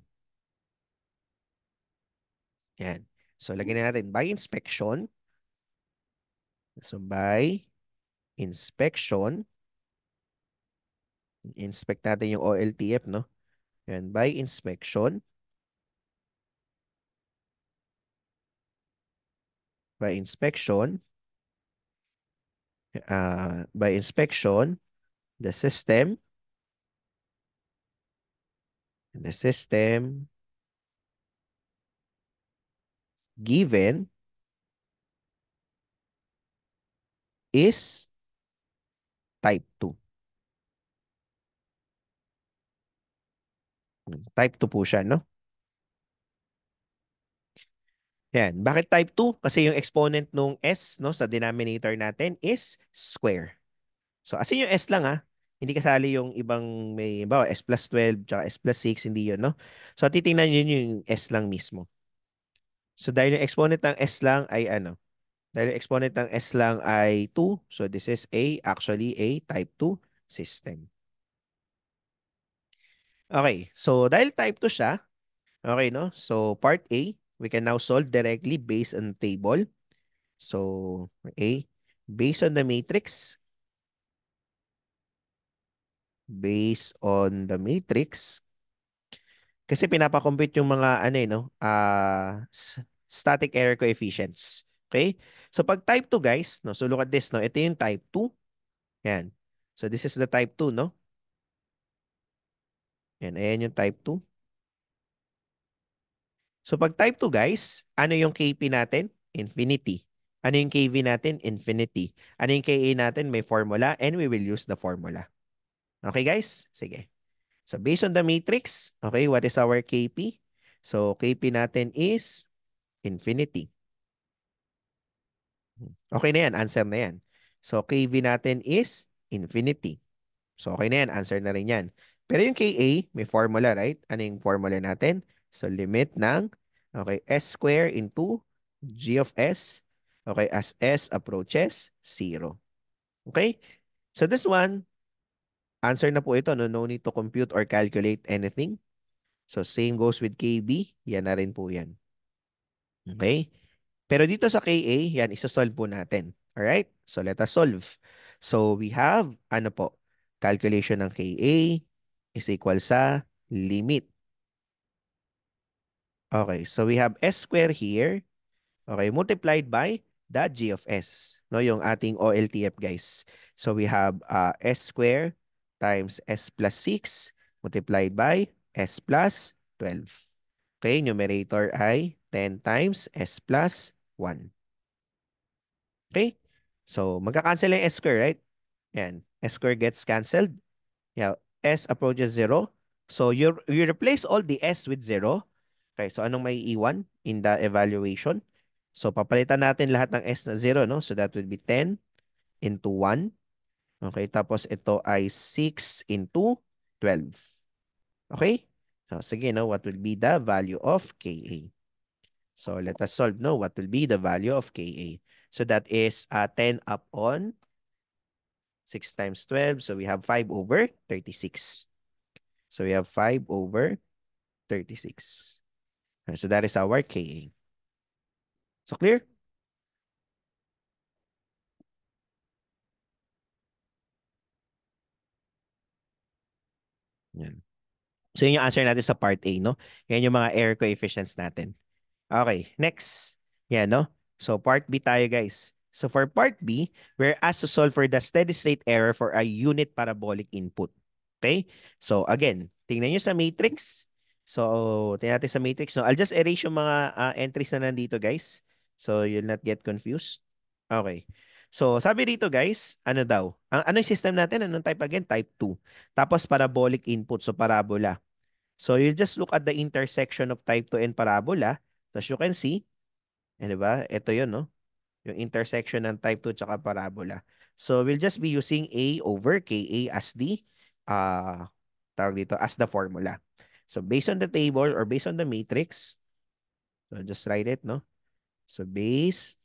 Yan. So, lagyan na natin by inspection. So, by inspection, inspect natin yung OLTF, no? Yan, by inspection, by inspection, by inspection, the system given is type 2. Type 2 po siya, no? Yan. Bakit type 2? Kasi yung exponent nung S, no, sa denominator natin is square. So, as in yung S lang, ha. Hindi kasali yung ibang may, bawa, S plus 12, tsaka S plus 6, hindi yun, no? So, titingnan yun yung S lang mismo. So, dahil yung exponent ng S lang ay ano? Dahil yung exponent ng S lang ay 2, so this is actually a type 2 system. Okay, so dahil type 2 siya, okay, no? So, part A, we can now solve directly based on table. So, A, based on the matrix, kasi pinapakompute yung mga ano no, static error coefficients. Okay? So pag type 2 guys, no, so look at this, no. Ito yung type 2. Yan. So this is the type 2, no? Yan, ayan yung type 2. So pag type 2 guys, ano yung KP natin? Infinity. Ano yung KV natin? Infinity. Ano yung KA natin? May formula and we will use the formula. Okay guys? Sige. So based on the matrix, okay, what is our KP? So KP natin is infinity. Okay na yan, answer na yan. So KV natin is infinity. So okay na yan, answer na rin yan. Pero yung KA, may formula, right? Ano yung formula natin? So limit ng, okay, S square into G of S, okay, as S approaches 0. Okay? So this one, answer na po ito. No, no need to compute or calculate anything. So same goes with KB. Yan na rin po yan. Okay? Pero dito sa KA, yan, isosolve po natin. Alright? So let us solve. So we have, ano po, calculation ng KA is equal sa limit. Okay, so we have S square here. Okay, multiplied by the G of S. No, yung ating OLTF, guys. So we have S square times S plus 6 multiplied by S plus 12. Okay, numerator ay 10 times S plus 1. Okay? So, magka-cancel yung S square, right? Yan. S square gets canceled. Yeah. S approaches 0. So, you replace all the S with 0. Okay, so anong may iwan in the evaluation? So, papalitan natin lahat ng S na 0, no? So, that would be 10 into 1. Okay, tapos ito ay 6 into 12. Okay? So, sige, no? What will be the value of KA? So, let us solve, no? What will be the value of KA? So, that is 10 upon 6 times 12. So we have 5 over 36. So we have 5 over 36. So that is our KA. So clear? Yan. So yun yung answer natin sa part A, no? Yan yung mga error coefficients natin. Okay, next. Yan, no? So part B tayo, guys. So for part B, we're asked to solve for the steady state error for a unit parabolic input. Okay? So again, tingnan nyo sa matrix. So, tingnan natin sa matrix. No? I'll just erase yung mga entries na nandito, guys. So, you'll not get confused. Okay. So, sabi dito, guys, ano daw? Ano yung system natin? Anong type again? Type 2. Tapos, parabolic input. So, parabola. So, you just look at the intersection of type 2 and parabola. So, as you can see, di ba? Ito yun, no? Yung intersection ng type 2 tsaka parabola. So, we'll just be using A over KA as the, uh, tawag dito, as the formula. So, based on the table or based on the matrix, so just write it, no? So, based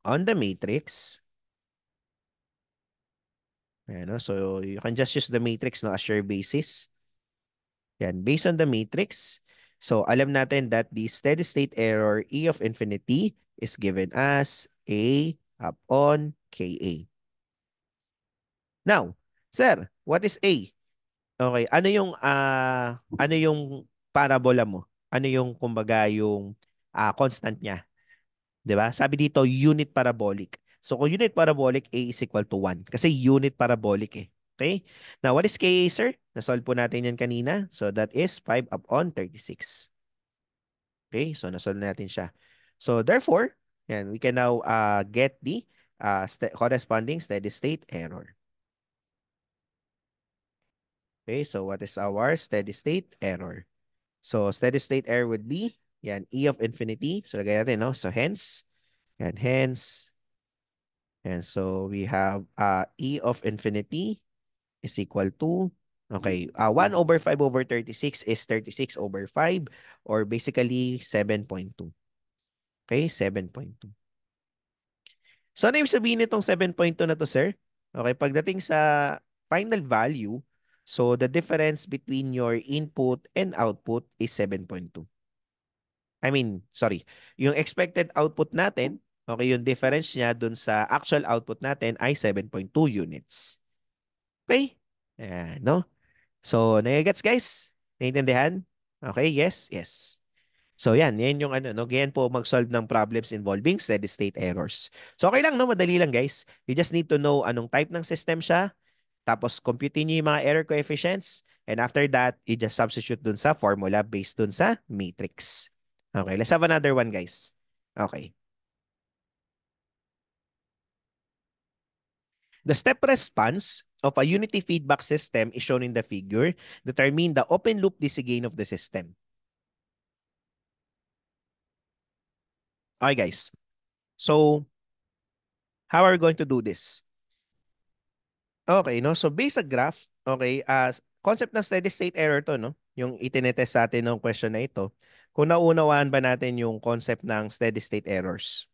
on the matrix, ayan, no? So, you can just use the matrix, no, as your basis. Yan, based on the matrix, so alam natin that the steady state error E of infinity is given as A upon KA. Now, sir, what is A? Okay, ano yung parabola mo? Ano yung kumbaga yung constant niya, 'di ba? Sabi dito unit parabolic. So kung unit parabolic, A is equal to 1 kasi unit parabolic eh. Okay? Now, what is KA, sir? Na-solve po natin yan kanina. So that is 5 upon 36. Okay? So na-solve natin siya. So therefore, yan, we can now get the corresponding steady state error. Okay, so what is our steady state error? So steady state error would be yan, E of infinity. So lagay natin, no? So hence, yan, hence, and so we have E of infinity is equal to, okay, 1 over 5 over 36 is 36 over 5 or basically 7.2. Okay, 7.2. So ano yung sabihin nitong 7.2 na to, sir? Okay, pagdating sa final value, so the difference between your input and output is 7.2. I mean, sorry, yung expected output natin, okay, yung difference niya dun sa actual output natin ay 7.2 units. Okay? Ayan, no? So, nagigets guys? Naiintindihan? Okay, yes, yes. So, yan yung ano, no? Ganyan po mag-solve ng problems involving steady state errors. So, okay lang, no? Madali lang, guys. You just need to know anong type ng system siya, tapos compute niyo yung mga error coefficients, and after that, you just substitute dun sa formula based dun sa matrix. Okay, let's have another one, guys. Okay. The step response of a unity feedback system is shown in the figure. Determine the open loop DC gain of the system. Okay, guys. So, how are we going to do this? Okay, no? So, based sa graph, okay, as concept ng steady state error to, no? Yung itinetest sa atin ng question na ito. Kung naunawaan ba natin yung concept ng steady state errors?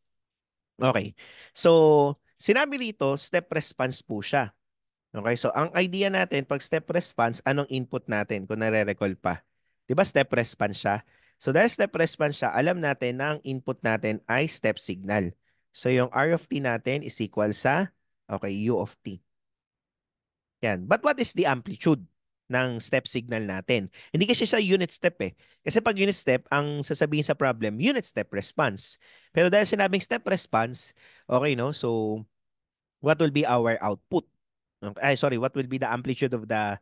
Okay. So, sinabi dito, step response po siya. Okay, so ang idea natin, pag step response, anong input natin kung nare-recall pa? Di ba step response siya? So dahil step response siya, alam natin na ang input natin ay step signal. So yung R of t natin is equal sa, okay, U of t. Yan. But what is the amplitude ng step signal natin? Hindi kasi sa unit step eh. Kasi pag unit step, ang sasabihin sa problem, unit step response. Pero dahil sinabing step response, okay, no? So what will be our output? Okay, ay, sorry, what will be the amplitude of the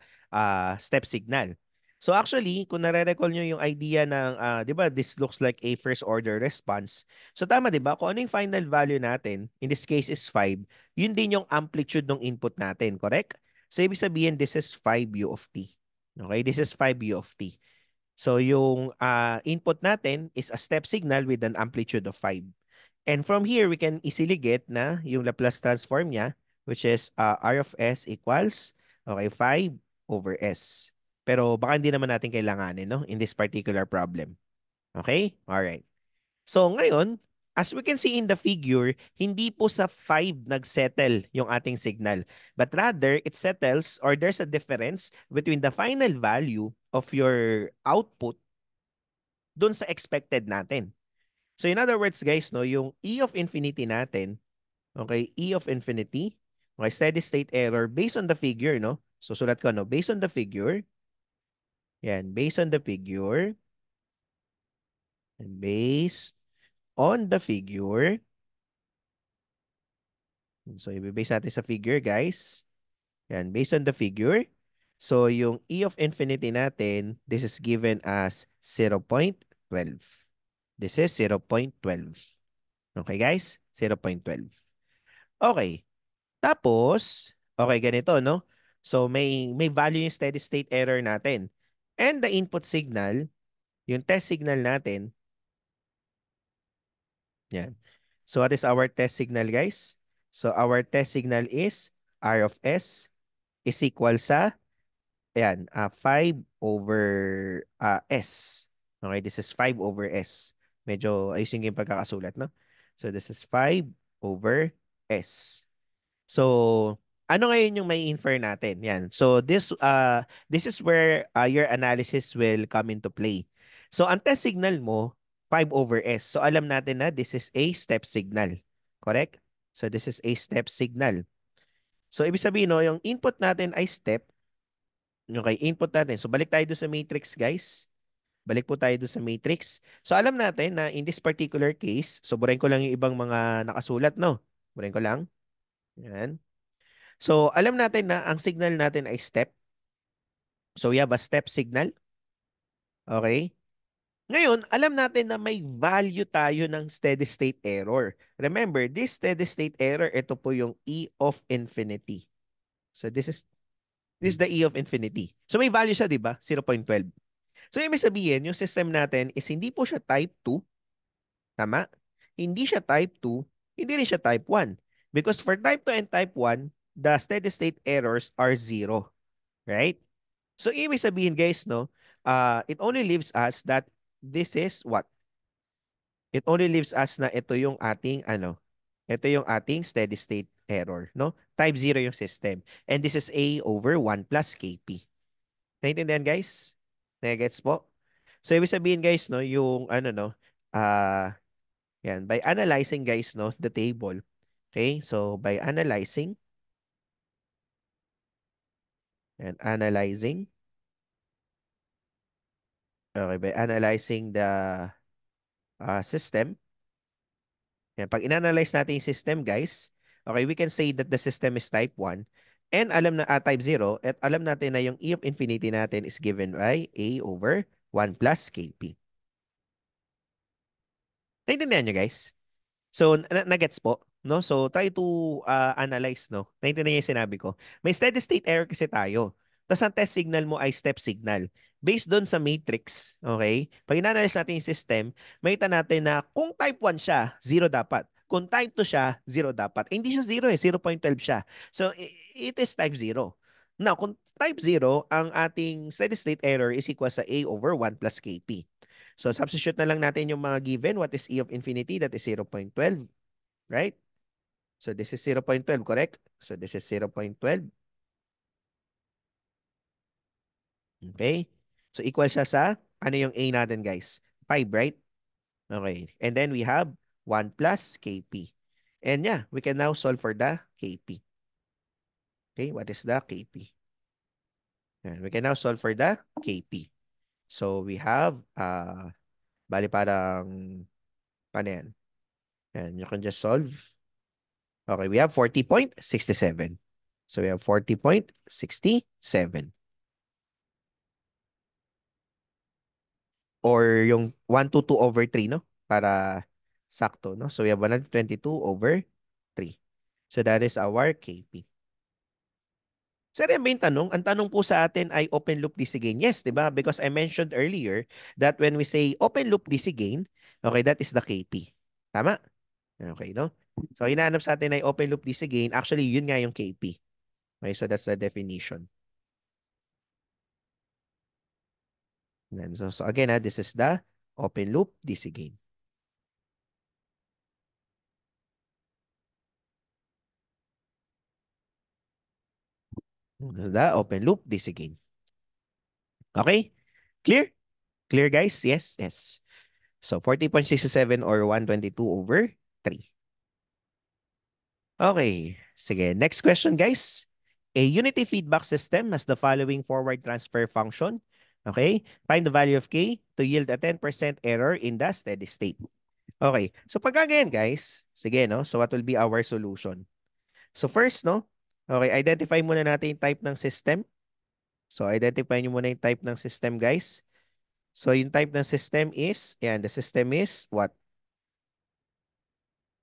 step signal? So actually, kung nare-recall nyo yung idea ng, di ba, this looks like a first order response. So tama, di ba? Kung ano yung final value natin, in this case is 5, yun din yung amplitude ng input natin, correct? So ibig sabihin, this is 5 u of t. Okay, this is 5 u of t. So yung input natin is a step signal with an amplitude of 5. And from here, we can easily get na yung Laplace transform niya, which is R of S equals, okay, 5 over S. Pero baka hindi naman natin kailanganin, no, in this particular problem. Okay? Alright. So ngayon, as we can see in the figure, hindi po sa 5 nagsettle yung ating signal. But rather, it settles or there's a difference between the final value of your output dun sa expected natin. So in other words, guys, no, yung E of infinity natin, okay, E of infinity, okay, steady state error based on the figure, no? So sulat ko, no, based on the figure, yan, based on the figure, and based on the figure, so i-base natin sa figure, guys. Yan, based on the figure, So, yung E of infinity natin, this is given as 0.12. This is 0.12. Okay, guys? 0.12. Okay. Tapos, okay, ganito, no? So, may value yung steady state error natin. And the input signal, yung test signal natin, yan. So, what is our test signal, guys? So, our test signal is R of S is equal sa, ayan, 5 over S. Okay, this is 5 over S. Medyo ayusin ko yung pagkakasulat, no? So, this is 5 over S. So, ano ngayon yung may infer natin? Yan. So, this is where your analysis will come into play. So, ang test signal mo, 5 over S. So, alam natin na this is a step signal. Correct? So, this is a step signal. So, ibig sabihin, no, yung input natin ay step. Okay, input natin. So, balik tayo doon sa matrix, guys. Balik po tayo doon sa matrix. So, alam natin na in this particular case, so, burahin ko lang yung ibang mga nakasulat, no? Burahin ko lang. Yan. So, alam natin na ang signal natin ay step. So, we have a step signal. Okay? Ngayon, alam natin na may value tayo ng steady state error. Remember, this steady state error, ito po yung E of infinity. So, this is the E of infinity. So, may value siya, di ba? 0.12. So, ibig sabihin, yung system natin is hindi po siya type 2. Tama? Hindi siya type 2. Hindi rin siya type 1. Because for type 2 and type 1, the steady state errors are 0. Right? So, ibig sabihin, guys, no, it only leaves us that this is what? It only leaves us na ito yung ating, ito yung ating steady state error, no? Type 0 yung system. And this is A over 1 plus KP. Naintindihan, guys? Nagets po? So, ibig sabihin, guys, no, yung, no, yan, by analyzing, guys, no, the table, okay? So, by analyzing, and analyzing, okay, by analyzing the system. Yan, pag in-analyze natin yung system, guys, okay, we can say that the system is type 1 and alam na type 0 at alam natin na yung E of infinity natin is given by A over 1 plus KP. Naintindihan nyo, guys? So, nagets po, no? So, try to analyze, no? Naintindihan niyo yung sinabi ko. May steady state error kasi tayo. Tapos ang test signal mo ay step signal. Based doon sa matrix, okay? Pag in-analyze natin yung system, makita natin na kung type 1 siya, 0 dapat. Kung type 2 siya, 0 dapat. Eh, hindi siya 0 eh, 0.12 siya. So, it is type 0. Now, kung type 0, ang ating steady state error is equal sa A over 1 plus KP. So, substitute na lang natin yung mga given. What is E of infinity? That is 0.12, right? So, this is 0.12, correct? So, this is 0.12. Okay? So, equal siya sa, ano yung A natin, guys? 5, right? Okay. And then we have 1 plus KP. And yeah, we can now solve for the KP. Okay, what is the KP? And we can now solve for the KP. So, we have, bali parang, paano yan? And you can just solve. Okay, we have 40.67. So we have 40.67. Or yung 122 over 3, no? Para sakto, no? So we have 122 over 3. So that is our KP. Sir, yan ba yung tanong? Ang tanong po sa atin ay open loop DC gain. Yes, di ba? Because I mentioned earlier that when we say open loop DC gain, okay, that is the KP. Tama? Okay, no? So, hinahanap sa atin ay open loop DC gain. Actually, yun nga yung KP. Okay, so that's the definition. Yan. So again, this is the open loop DC gain. The open loop DC gain. Okay? Clear? Clear, guys? Yes, yes. So 40.67 or 122 over 3. Okay. Sige. Next question, guys. A unity feedback system has the following forward transfer function. Okay? Find the value of K to yield a 10% error in the steady state. Okay. So pag ganyan, guys, sige, no? So what will be our solution? So first, no? Okay, identify muna natin yung type ng system. So, identify nyo muna yung type ng system, guys. So, yung type ng system is, yan, the system is what?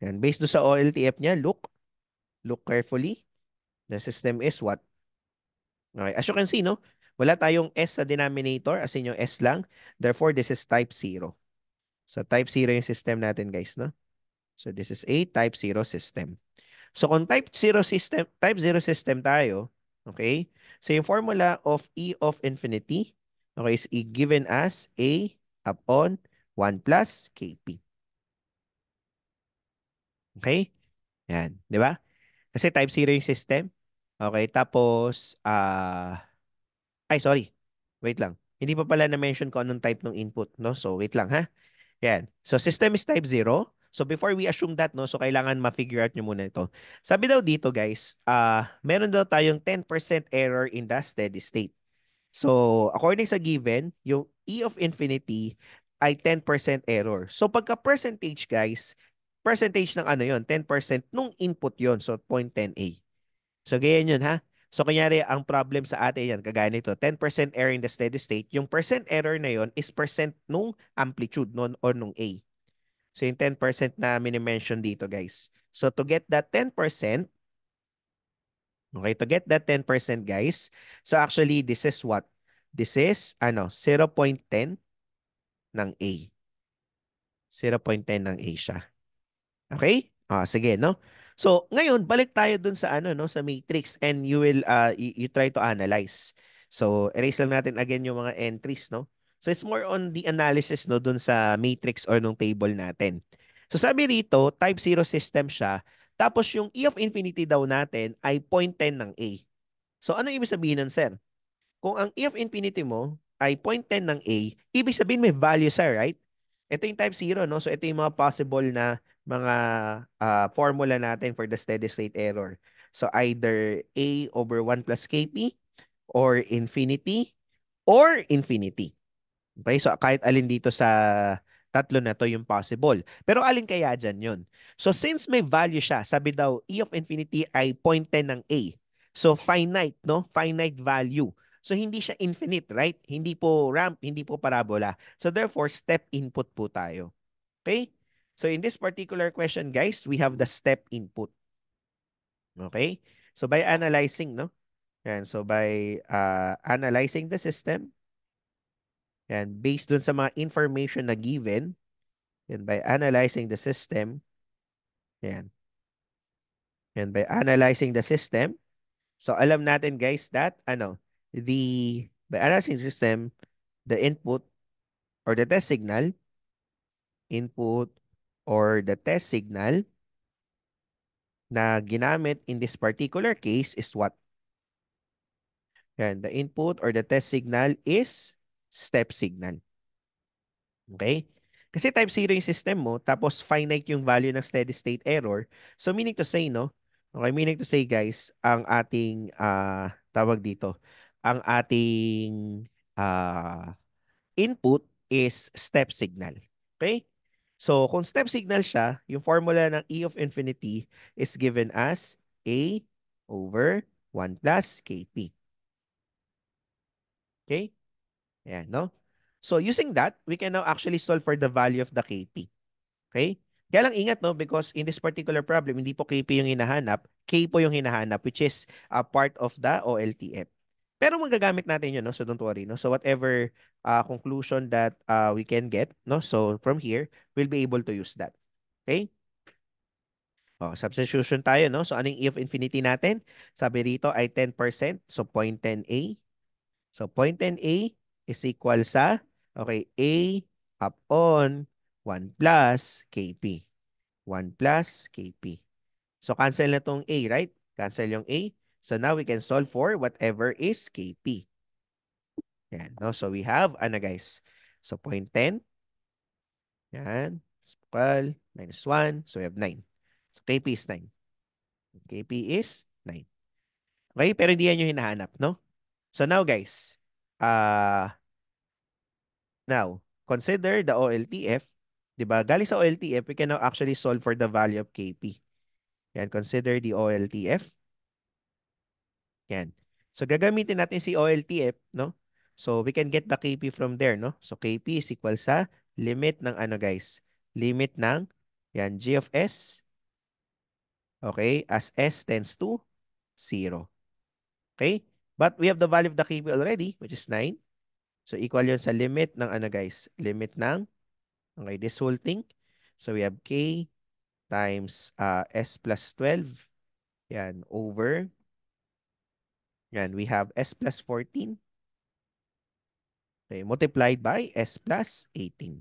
Yan, based do sa OLTF niya, look carefully. The system is what? Okay, as you can see, no? Wala tayong S sa denominator, as in yung S lang. Therefore, this is type 0. So, type 0 yung system natin, guys, no? So, this is a type 0 system. So, kung type 0 system tayo, okay? So, yung formula of E of infinity, okay, is E given as A upon 1 plus Kp. Okay? Yan, di ba? Kasi type 0 yung system. Okay, tapos, ay, sorry. Wait lang. Hindi pa pala na-mention ko anong type ng input, no? So, wait lang, ha? Yan. So, system is type 0. So, before we assume that, no? So, kailangan ma-figure out nyo muna ito. Sabi daw dito, guys, meron daw tayong 10% error in the steady state. So, according sa given, yung E of infinity ay 10% error. So, pagka percentage, guys, percentage ng ano yon 10% nung input yon. So, 0.10A. So, ganyan yun, ha? So, kunyari, ang problem sa atin yan, kagaya nito, 10% error in the steady state. Yung percent error na yon is percent nung amplitude nun or nung A. So, yung 10% na mini-mention dito, guys. So, to get that 10%, okay, to get that 10%, guys, so actually, this is what? This is, 0.10 ng A. 0.10 ng A siya. Okay? Sige, no? So, ngayon, balik tayo dun sa no, sa matrix and you will you try to analyze. So, erase lang natin again yung mga entries, no? So, it's more on the analysis, no, dun sa matrix or nung table natin. So, sabi rito, type 0 system siya. Tapos, yung E of infinity daw natin ay 0.10 ng A. So, ano ibig sabihin nun, sir? Kung ang E of infinity mo ay 0.10 ng A, ibig sabihin may value sa, right? Ito yung type 0, no? So, ito yung mga possible na mga formula natin for the steady state error. So, either A over 1 plus Kp or infinity or infinity. Okay? So, kahit alin dito sa tatlo na to yung possible. Pero alin kaya dyan yun? So, since may value siya, sabi daw, E of infinity ay 0.10 ng A. So, finite, no? Finite value. So, hindi siya infinite, right? Hindi po ramp, hindi po parabola. So, therefore, step input po tayo. Okay? So, in this particular question, guys, we have the step input. Okay? So, by analyzing, no? Yan. So, by analyzing the system, and based dun sa mga information na given, and by analyzing the system, yan. And by analyzing the system, so alam natin guys that by analyzing the system, the or the test signal, input or the test signal na ginamit in this particular case is what? Yan, the input or the test signal is step signal. Okay? Kasi type 0 yung system mo, tapos finite yung value ng steady state error. So meaning to say, no? Okay, meaning to say guys, ang ating tawag dito, ang ating input is step signal. Okay? So kung step signal siya, yung formula ng E of infinity is given as A over 1 plus Kp. Okay? Ayan, no? So using that, we can now actually solve for the value of the Kp. Okay? Kaya lang ingat, no? Because in this particular problem, hindi po Kp yung hinahanap, K po yung hinahanap, which is a part of the OLTF. Pero magagamit natin yun, no? So don't worry, no? So whatever conclusion that we can get, no? So from here, we'll be able to use that. Okay? Substitution tayo, no? So anong E of infinity natin? Sabi rito ay 10%, so 0.10A. So 0.10A is equal sa, okay, A upon 1 plus Kp. 1 plus Kp. So cancel na tong A, right? Cancel yung A. So now we can solve for whatever is Kp. Yan, no? So we have, guys? So 0.10. Yan. Equal minus 1. So we have 9. So Kp is 9. Kp is 9. Okay? Pero hindi yan yung hinahanap, no? So now, guys, now, consider the OLTF. 'Di ba? Galing sa OLTF, we can now actually solve for the value of Kp. Yan, consider the OLTF. Yan. So gagamitin natin si OLTF, no? So we can get the KP from there, no? So KP is equal sa limit ng ano guys? Limit ng yan, G of S, okay, as S tends to 0. Okay? But we have the value of the KP already, which is 9. So equal yun sa limit ng ano guys? Limit ng, okay, this whole thing. So we have K times S plus 12. Yan, over. Yan, we have S plus 14. Okay, multiplied by S plus 18.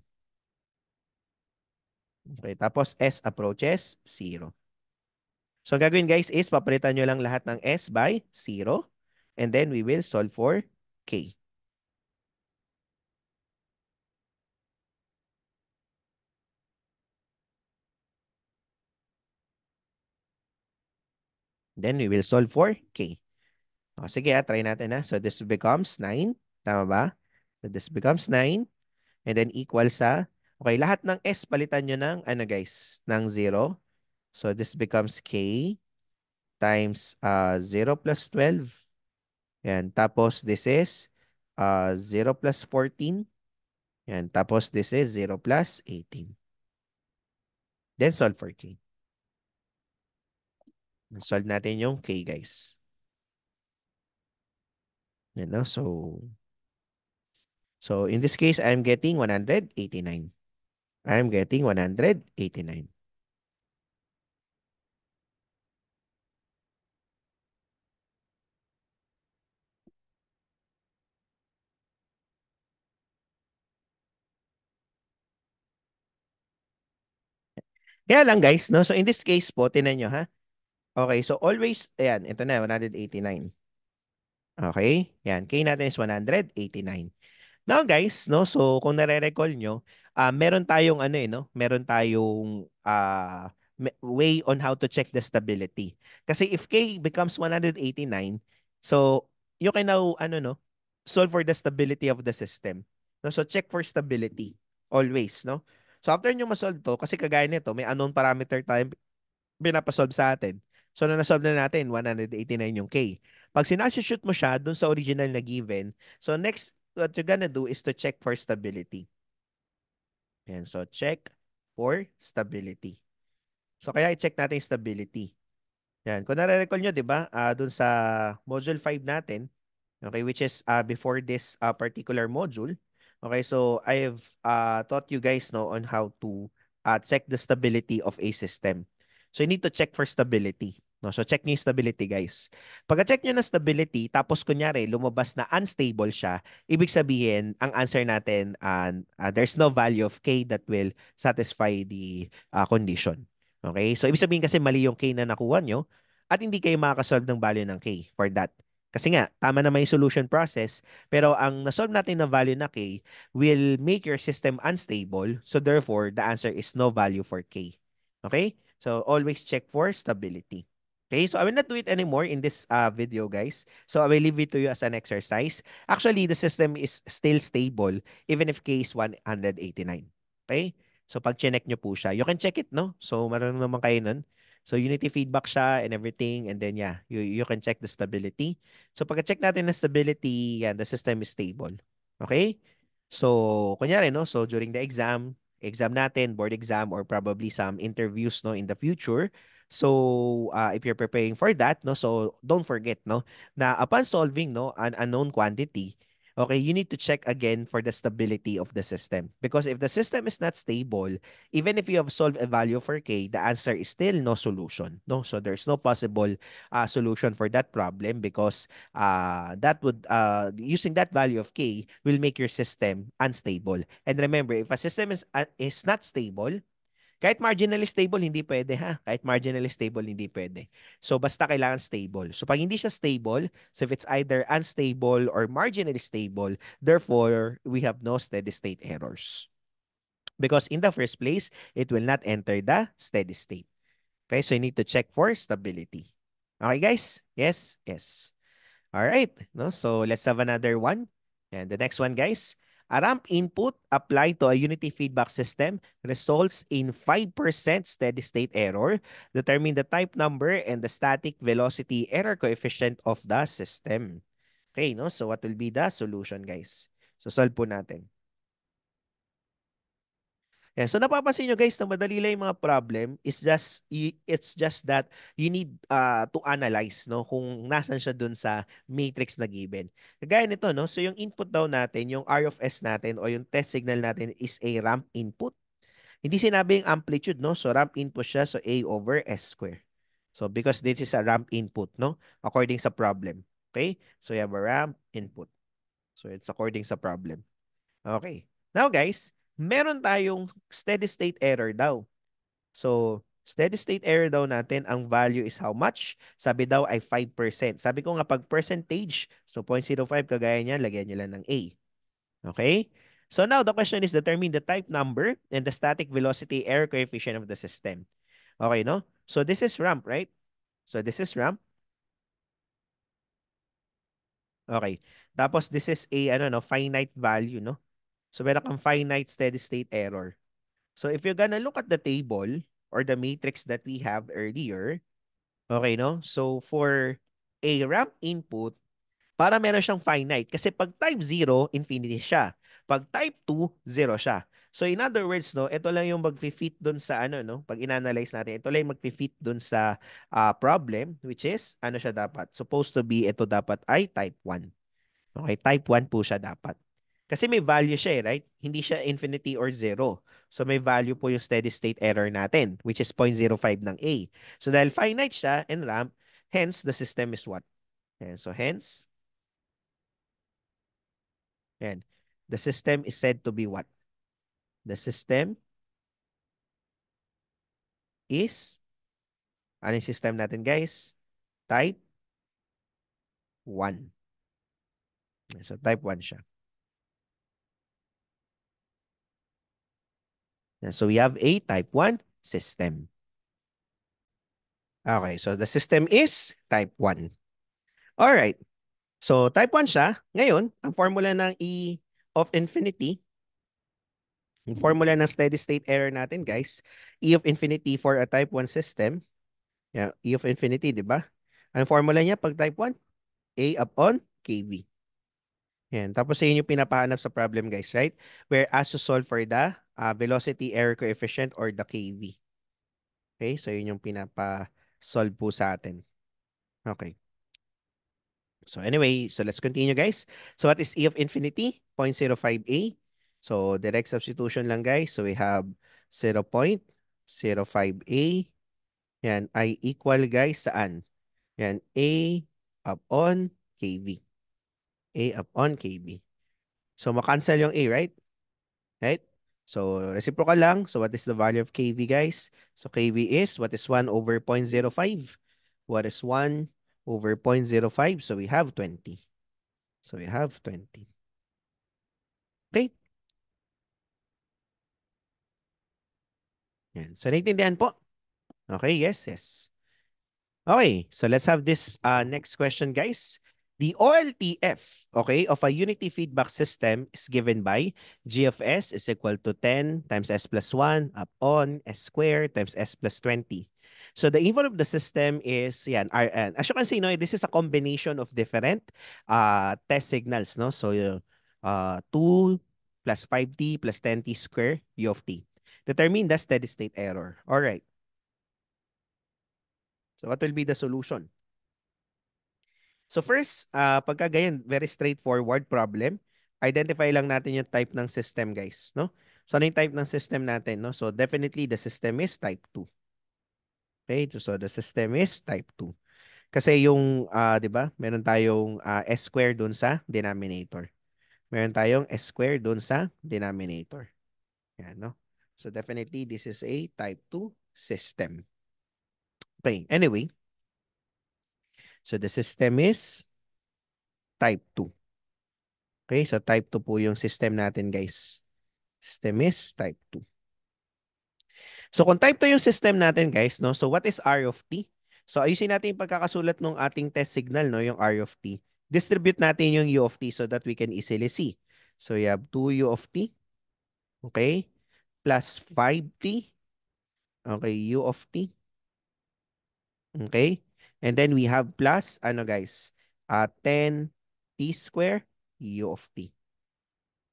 Okay, tapos S approaches 0. So, ang gagawin guys is papalitan nyo lang lahat ng S by 0. And then we will solve for K. Then we will solve for K. O, sige, try natin na. So, this becomes 9. Tama ba? So, this becomes 9. And then equal sa, okay, lahat ng S palitan nyo ng, ano guys, ng 0. So, this becomes K times 0 plus 12. Yan. Tapos, this is 0 plus 14. Yan. Tapos, this is 0 plus 18. Then, solve for K. Solve natin yung K, guys. Yan, no? So, in this case, I'm getting 189. I'm getting 189. Kaya lang, guys, no? So, in this case po, tinan nyo, ha? Okay, so always, ayan, ito na, 189. Okay? Yan, K natin is 189. Now guys, no, so kung nare-recall nyo, meron tayong ano no, meron tayong way on how to check the stability. Kasi if K becomes 189, so you can now ano no, solve for the stability of the system. No, so check for stability always, no? So after nyo ma-solve to, kasi kagaya nito, may unknown parameter tayo pinapasolve sa atin. So, na nasolve na natin, 189 yung K. Pag sinashoot mo siya dun sa original na given, so next, what you're gonna do is to check for stability. Ayan, so check for stability. So, kaya i-check natin yung stability. Yan. Kung nare-recall nyo, di ba, dun sa module 5 natin, okay, which is before this particular module, okay, so I've taught you guys no, on how to check the stability of a system. So you need to check for stability. No? So check nyo yung stability, guys. Pagka-check nyo na stability, tapos kunyari, lumabas na unstable siya, ibig sabihin, ang answer natin, there's no value of K that will satisfy the condition. Okay? So ibig sabihin kasi mali yung K na nakuha nyo, at hindi kayo makakasolve ng value ng K for that. Kasi nga, tama na may solution process, pero ang nasolve natin na value na K will make your system unstable. So therefore, the answer is no value for K. Okay? So always check for stability. Okay, so I will not do it anymore in this video, guys. So I will leave it to you as an exercise. Actually, the system is still stable even if K is 189. Okay? So pag chinek nyo po siya, you can check it, no? So marunong naman kayo nun. So unity feedback siya and everything, and then yeah, you can check the stability. So pagka-check natin ng stability, yeah, the system is stable. Okay? So kunyari no, so during the exam natin, board exam or probably some interviews no in the future. So if you're preparing for that, no, so don't forget no na upon solving no an unknown quantity, okay, you need to check again for the stability of the system. Because if the system is not stable, even if you have solved a value for K, the answer is still no solution. No? So there's no possible solution for that problem because that would, using that value of K will make your system unstable. And remember, if a system is not stable, kahit marginally stable, hindi pwede ha. Kahit marginally stable, hindi pwede. So, basta kailangan stable. So, pag hindi siya stable, so if it's either unstable or marginally stable, therefore, we have no steady state errors. Because in the first place, it will not enter the steady state. Okay, so you need to check for stability. Okay, guys? Yes? Yes. All right. No? So, let's have another one. And the next one, guys. A ramp input applied to a unity feedback system results in 5% steady state error. Determine the type number and the static velocity error coefficient of the system. Okay, no? So what will be the solution, guys? So solve po natin. Yeah, so napapansin nyo guys na madali lang yung mga problem it's just that you need to analyze no kung nasan siya dun sa matrix na given. Kagaya nito no, so yung input daw natin, yung R of S natin o yung test signal natin is a ramp input. Hindi sinabing amplitude no, so ramp input siya so A over S square. So because this is a ramp input no, according sa problem. Okay? So you have a ramp input. So it's according sa problem. Okay. Now guys, meron tayong steady state error daw. So, steady state error daw natin, ang value is how much? Sabi daw ay 5%. Sabi ko nga pag percentage, so 0.05 kagaya niyan, lagyan niyo lang ng A. Okay? So now the question is determine the type number and the static velocity error coefficient of the system. Okay, no? So this is ramp, right? So this is ramp. Okay. Tapos this is a ano no, finite value, no? So meron kang finite steady state error. So if you're gonna look at the table or the matrix that we have earlier, okay, no? So for a ramp input, para meron siyang finite. Kasi pag type 0, infinity siya. Pag type 2, 0 siya. So in other words, no, ito lang yung mag-fit dun sa ano, no? Pag inanalyze natin, ito lang yung mag-fit dun sa problem, which is, ano siya dapat? Supposed to be, ito dapat ay type 1. Okay, type 1 po siya dapat. Kasi may value siya eh, right? Hindi siya infinity or zero. So may value po yung steady state error natin, which is 0.05 ng A. So dahil finite siya and ramp, hence the system is what? And so hence, and the system is said to be what? The system is, ano yung system natin guys? Type 1. So type 1 siya. So we have a type 1 system. Okay, so the system is type 1. All right. So type 1 siya. Ngayon, ang formula ng E of infinity, yung formula ng steady state error natin, guys, E of infinity for a type 1 system, yeah, E of infinity, di ba? Ang formula niya pag type 1, A upon KV. Yan. Tapos sa inyo pinapahanap sa problem, guys, right? Where as to solve for the velocity error coefficient or the KV. Okay? So yun yung pinapa-solve po sa atin. Okay. So anyway, so let's continue guys. So what is E of infinity? 0.05A. So direct substitution lang guys. So we have 0.05A. Yan ay equal guys saan? Yan A upon KV. A upon KV. So makancel yung A, right? Right? So reciprocal lang. So what is the value of KV guys? So KV is what is 1 over 0.05? What is 1 over 0.05? So we have 20. So we have 20. Okay? Yan. So, naintindihan po? Okay, yes, yes. Okay, so let's have this next question, guys. The OLTF, okay, of a unity feedback system is given by G of S is equal to 10 times S plus 1 upon S squared times S plus 20. So the input of the system is, yan, Rn. As you can see, no, this is a combination of different test signals, no? So 2 plus 5t plus 10t square U of t. Determine the steady state error. All right. So what will be the solution? So first, pagka ganyan, very straightforward problem. Identify lang natin yung type ng system, guys, no? So ano yung type ng system natin, no? So definitely the system is type 2. Okay? So the system is type 2. Kasi yung, 'di ba? Meron tayong S square dun sa denominator. Meron tayong S square dun sa denominator. Yan, no? So definitely this is a type 2 system. Okay, anyway. So the system is type 2. Okay, so type 2 po yung system natin, guys. System is type 2. So kung type 2 yung system natin, guys, no? So what is R of t? So ayusin natin yung pagkakasulat ng ating test signal, no? Yung R of t. Distribute natin yung U of t so that we can easily see. So you have 2u of t, okay, plus 5t, okay, u of t, okay? And then we have plus, ano guys, 10t square u of t.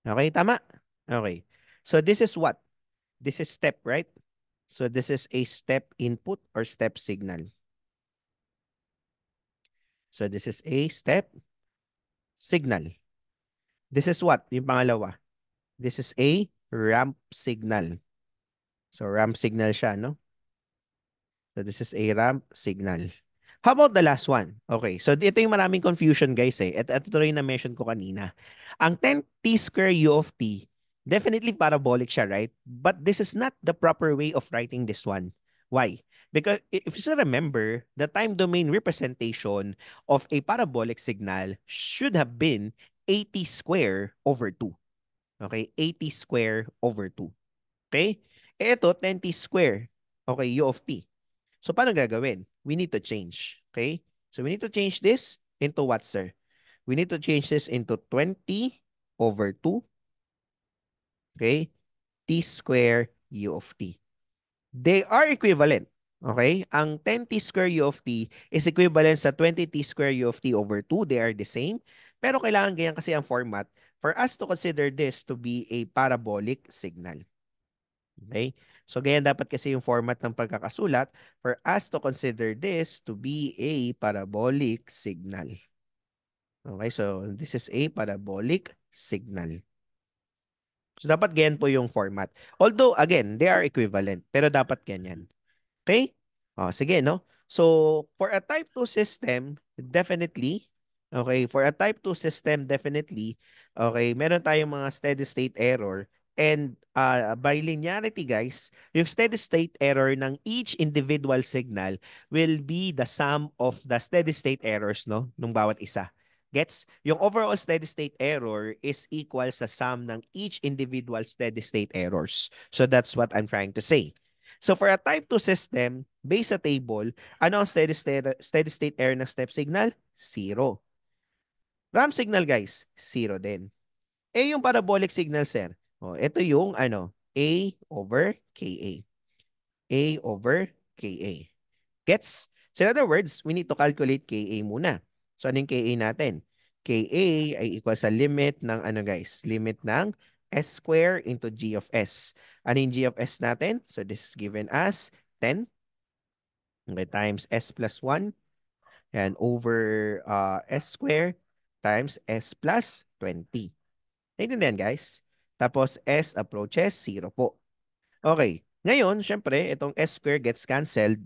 Okay, tama? Okay. So this is what? This is step, right? So this is a step input or step signal. So this is a step signal. This is what? Yung pangalawa. This is a ramp signal. So ramp signal siya, no? So this is a ramp signal. How about the last one? Okay, so ito yung maraming confusion guys eh. At ito rin na-mention ko kanina. Ang 10t square u of t, definitely parabolic siya, right? But this is not the proper way of writing this one. Why? Because if you still remember, the time domain representation of a parabolic signal should have been 80 square over 2. Okay, 80 square over 2. Okay? Eh ito, 10t square. Okay, u of t. So, paano gagawin? We need to change. Okay? So, we need to change this into what, sir? We need to change this into 20 over 2. Okay? T square u of t. They are equivalent. Okay? Ang 10t square u of t is equivalent sa 20t square u of t over 2. They are the same. Pero kailangan ganyan kasi ang format for us to consider this to be a parabolic signal. Okay? So, ganyan dapat kasi yung format ng pagkakasulat for us to consider this to be a parabolic signal. Okay? So, this is a parabolic signal. So, dapat ganyan po yung format. Although, again, they are equivalent. Pero dapat ganyan. Okay? Oh, sige, no? So, for a type 2 system, definitely, okay, for a type 2 system, definitely, okay, meron tayong mga steady state error. And by linearity, guys, yung steady state error ng each individual signal will be the sum of the steady state errors, no? Nung bawat isa. Gets? Yung overall steady state error is equal sa sum ng each individual steady state errors. So that's what I'm trying to say. So for a type 2 system, based sa table, ano ang steady state error ng step signal? 0. Ramp signal guys, 0 din. Eh yung parabolic signal sir, oh, ito yung ano, A over KA. A over KA. Gets? So in other words, we need to calculate KA muna. So ano yung KA natin? KA ay equal sa limit ng ano guys? Limit ng S square into G of S. Ano yung G of S natin? So this is given as 10. Okay, times S plus 1 and over S square times S plus 20. Naintindihan guys? Tapos S approaches 0 po. Okay. Ngayon, syempre, itong S square gets cancelled.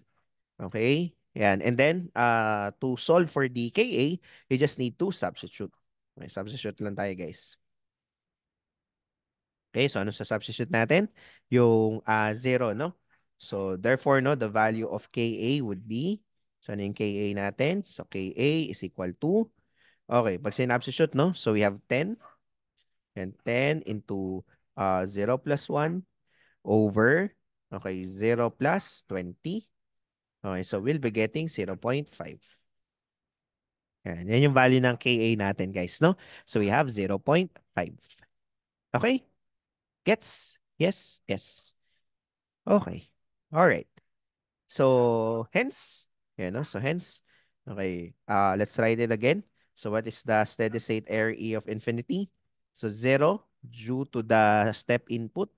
Okay? Yan. And then, to solve for the KA, you just need to substitute. Okay, substitute lang tayo guys. Okay, so ano sa substitute natin? Yung 0, no? So, therefore, no, the value of KA would be, so ano yung KA natin? So, KA is equal to, okay, pag sinubstitute, no? So, we have 10, and 10 into 0 plus 1 over, okay, 0 plus 20. Okay, so we'll be getting 0.5. Yan yung value ng KA natin, guys, no? So, we have 0.5. Okay? Gets? Yes? Yes. Okay. All right. So, hence, so hence, okay, let's write it again. So, what is the steady state error E of infinity? So, 0 due to the step input,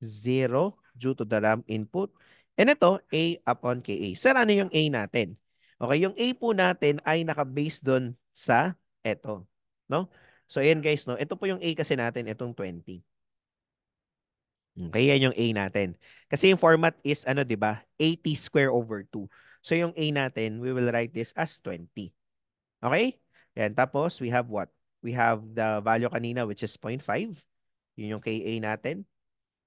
0 due to the ramp input, and ito, A upon KA. Sir, ano yung A natin? Okay, yung A po natin ay naka-base doon sa eto, no? So, ayan guys, no? Ito po yung A kasi natin, itong 20. Okay, yan yung A natin. Kasi yung format is, ano, di ba? 80 square over 2. So, yung A natin, we will write this as 20. Okay? Yan. Tapos, we have what? We have the value kanina, which is 0.5. Yun yung KA natin.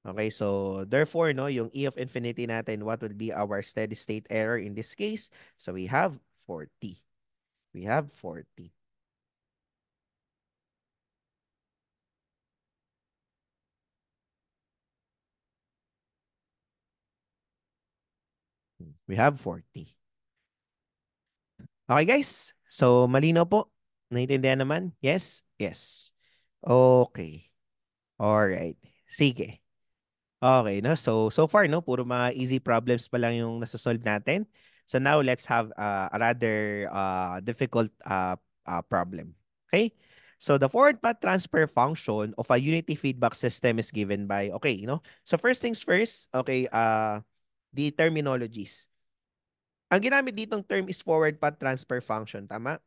Okay, so, therefore, no, yung E of infinity natin, what would be our steady state error in this case? So, we have 40. We have 40. We have 40. Okay, guys. So, malinaw po. Naintindihan naman? Yes? Yes. Okay. Alright. Sige. Okay, no? So far, no? Puro mga easy problems pa lang yung nasosolve natin. So now, let's have a rather difficult problem. Okay? So the forward path transfer function of a unity feedback system is given by, okay, So first things first, okay, the terminologies. Ang ginamit ditong term is forward path transfer function. Tama?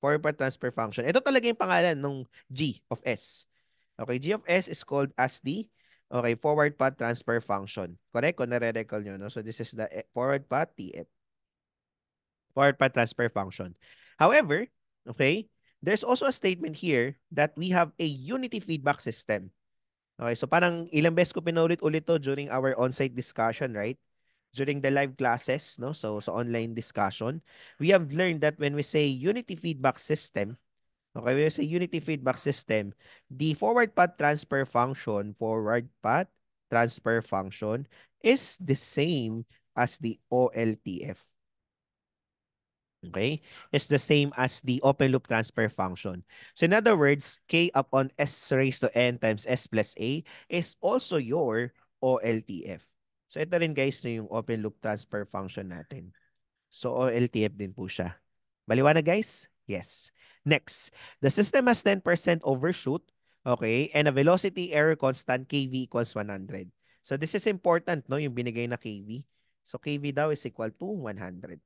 Forward path transfer function. Ito talaga yung pangalan ng G of S. Okay, G of S is called as the forward path transfer function. Correct? Kung nare-recall nyo, no? So this is the forward path TF, forward path transfer function. However, okay, there's also a statement here that we have a unity feedback system. Okay, so parang ilang beses ko pinulit-ulit to during our on-site discussion, right? During the live classes, no? So online discussion, we have learned that when we say unity feedback system, okay, when we say unity feedback system, the forward path transfer function is the same as the OLTF. Okay? It's the same as the open loop transfer function. So in other words, K upon S raised to N times S plus A is also your OLTF. So ito rin guys na yung open loop transfer function natin. So OLTF din po siya. Maliwanag guys? Yes. Next, the system has 10% overshoot, okay, and a velocity error constant KV equals 100. So this is important, no, yung binigay na KV. So KV daw is equal to 100.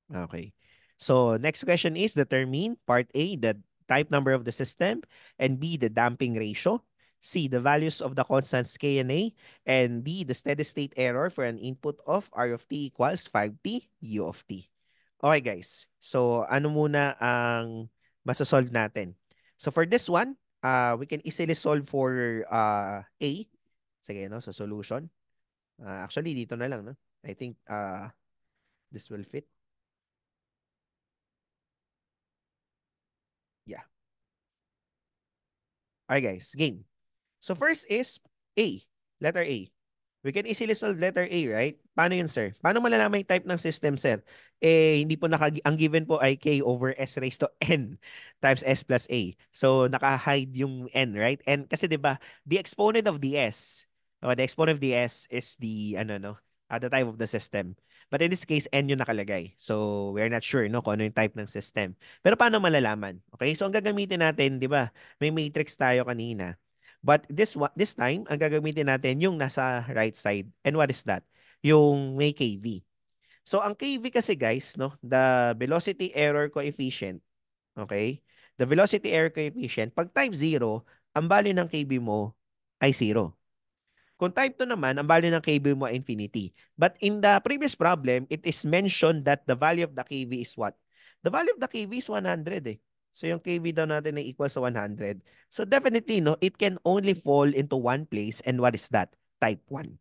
Okay. So next question is determine part A, the type number of the system, and B, the damping ratio. C, the values of the constants K and A, and D, the steady state error for an input of R of t equals 5t U of t. Okay guys, so ano muna ang masasolve natin? So for this one, we can easily solve for A. Sige, no? So solution. Actually, dito na lang, no? I think this will fit. Yeah. Okay guys, game. So first is A, letter A. We can easily solve letter A, right? Paano yun, sir? Paano malalaman yung type ng system, sir? Eh, hindi po ang given po ay K over S raised to N times S plus A. So, naka-hide yung N, right? And kasi 'di ba, the exponent of the S, the exponent of the S is the, the type of the system. But in this case, N yung nakalagay. So, we're not sure, no, kung ano yung type ng system. Pero paano malalaman? Okay? So, ang gagamitin natin, 'di ba, may matrix tayo kanina. But this time, ang gagamitin natin yung nasa right side. And what is that? Yung may KV. So ang KV kasi guys, no, the velocity error coefficient, okay? The velocity error coefficient, pag type 0, ang value ng KV mo ay 0. Kung type 2 naman, ang value ng KV mo ay infinity. But in the previous problem, it is mentioned that the value of the KV is what? The value of the KV is 100 eh. So yung KV daw natin ay equal sa 100. So definitely, no, it can only fall into one place. And what is that? Type 1.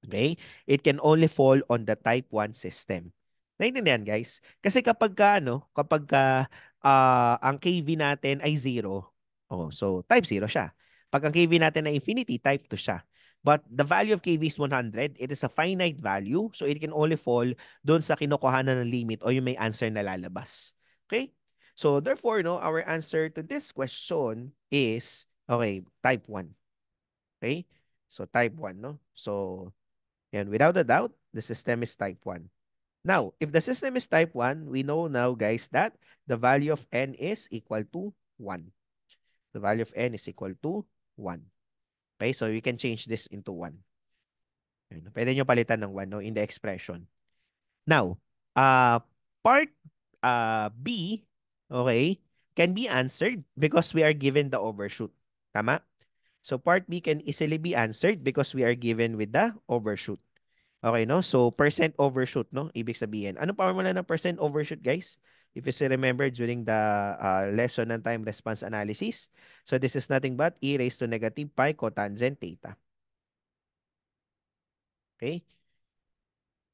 Okay? It can only fall on the type 1 system. Naintindihan guys? Kasi kapag ka, ang KV natin ay 0, oh, so type 0 siya. Pag ang KV natin ay infinity, type 2 siya. But the value of KV is 100. It is a finite value. So it can only fall doon sa kinukuhanan ng limit o yung may answer na lalabas. Okay? So therefore, no, our answer to this question is, okay, type 1. Okay? So type 1, no? So and without a doubt, the system is type 1. Now, if the system is type 1, we know now, guys, that the value of n is equal to 1. The value of n is equal to 1. Okay, so we can change this into 1. Pwede nyo palitan ng 1, no, in the expression. Now, part B, okay, can be answered because we are given the overshoot. Tama? So part B can easily be answered because we are given with the overshoot. Okay, no? So, percent overshoot, no? Ibig sabihin. Ano formula ng percent overshoot, guys? If you still remember during the lesson ng time response analysis. So, this is nothing but e raised to negative pi cotangent theta. Okay?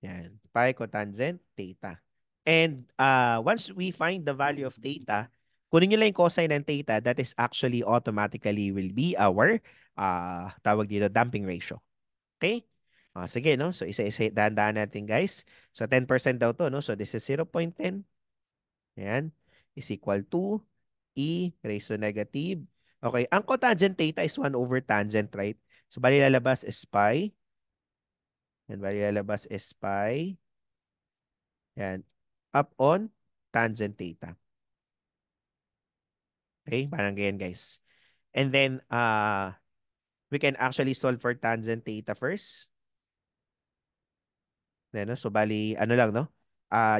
Yan. Pi cotangent theta. And once we find the value of theta, kunin nyo lang yung cosine ng theta, that is actually automatically will be our tawag dito, damping ratio. Okay? Sige, no? So, isa-isa, dahan-dahan natin, guys. So, 10% daw to, no? So, this is 0.10. Ayan. Is equal to E raised to negative. Okay, ang cotangent theta is 1 over tangent, right? So, bali lalabas is pi. Yan, bali lalabas is pi. Yan. Up on tangent theta. Okay, parang ganyan, guys. And then, we can actually solve for tangent theta first. Then, no? So, bali, ano lang, no?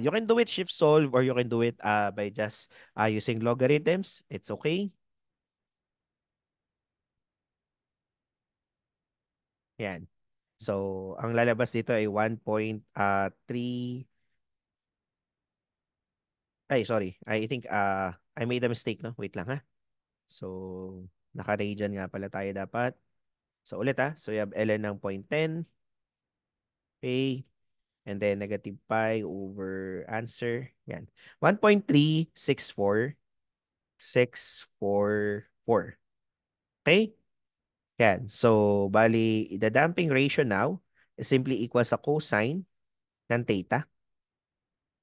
You can do it shift solve or you can do it by just using logarithms. It's okay. Yan. So, ang lalabas dito ay 1.3. Ay, sorry. I think I made a mistake, no? Wait lang, ha? So, naka-radian nga pala tayo dapat. So, ulit, ha? So, you have ln ng 0.10. Okay. And then, negative pi over answer. Yan. 1.364644. Okay? Yan. So, bali, the damping ratio now is simply equal sa cosine ng theta.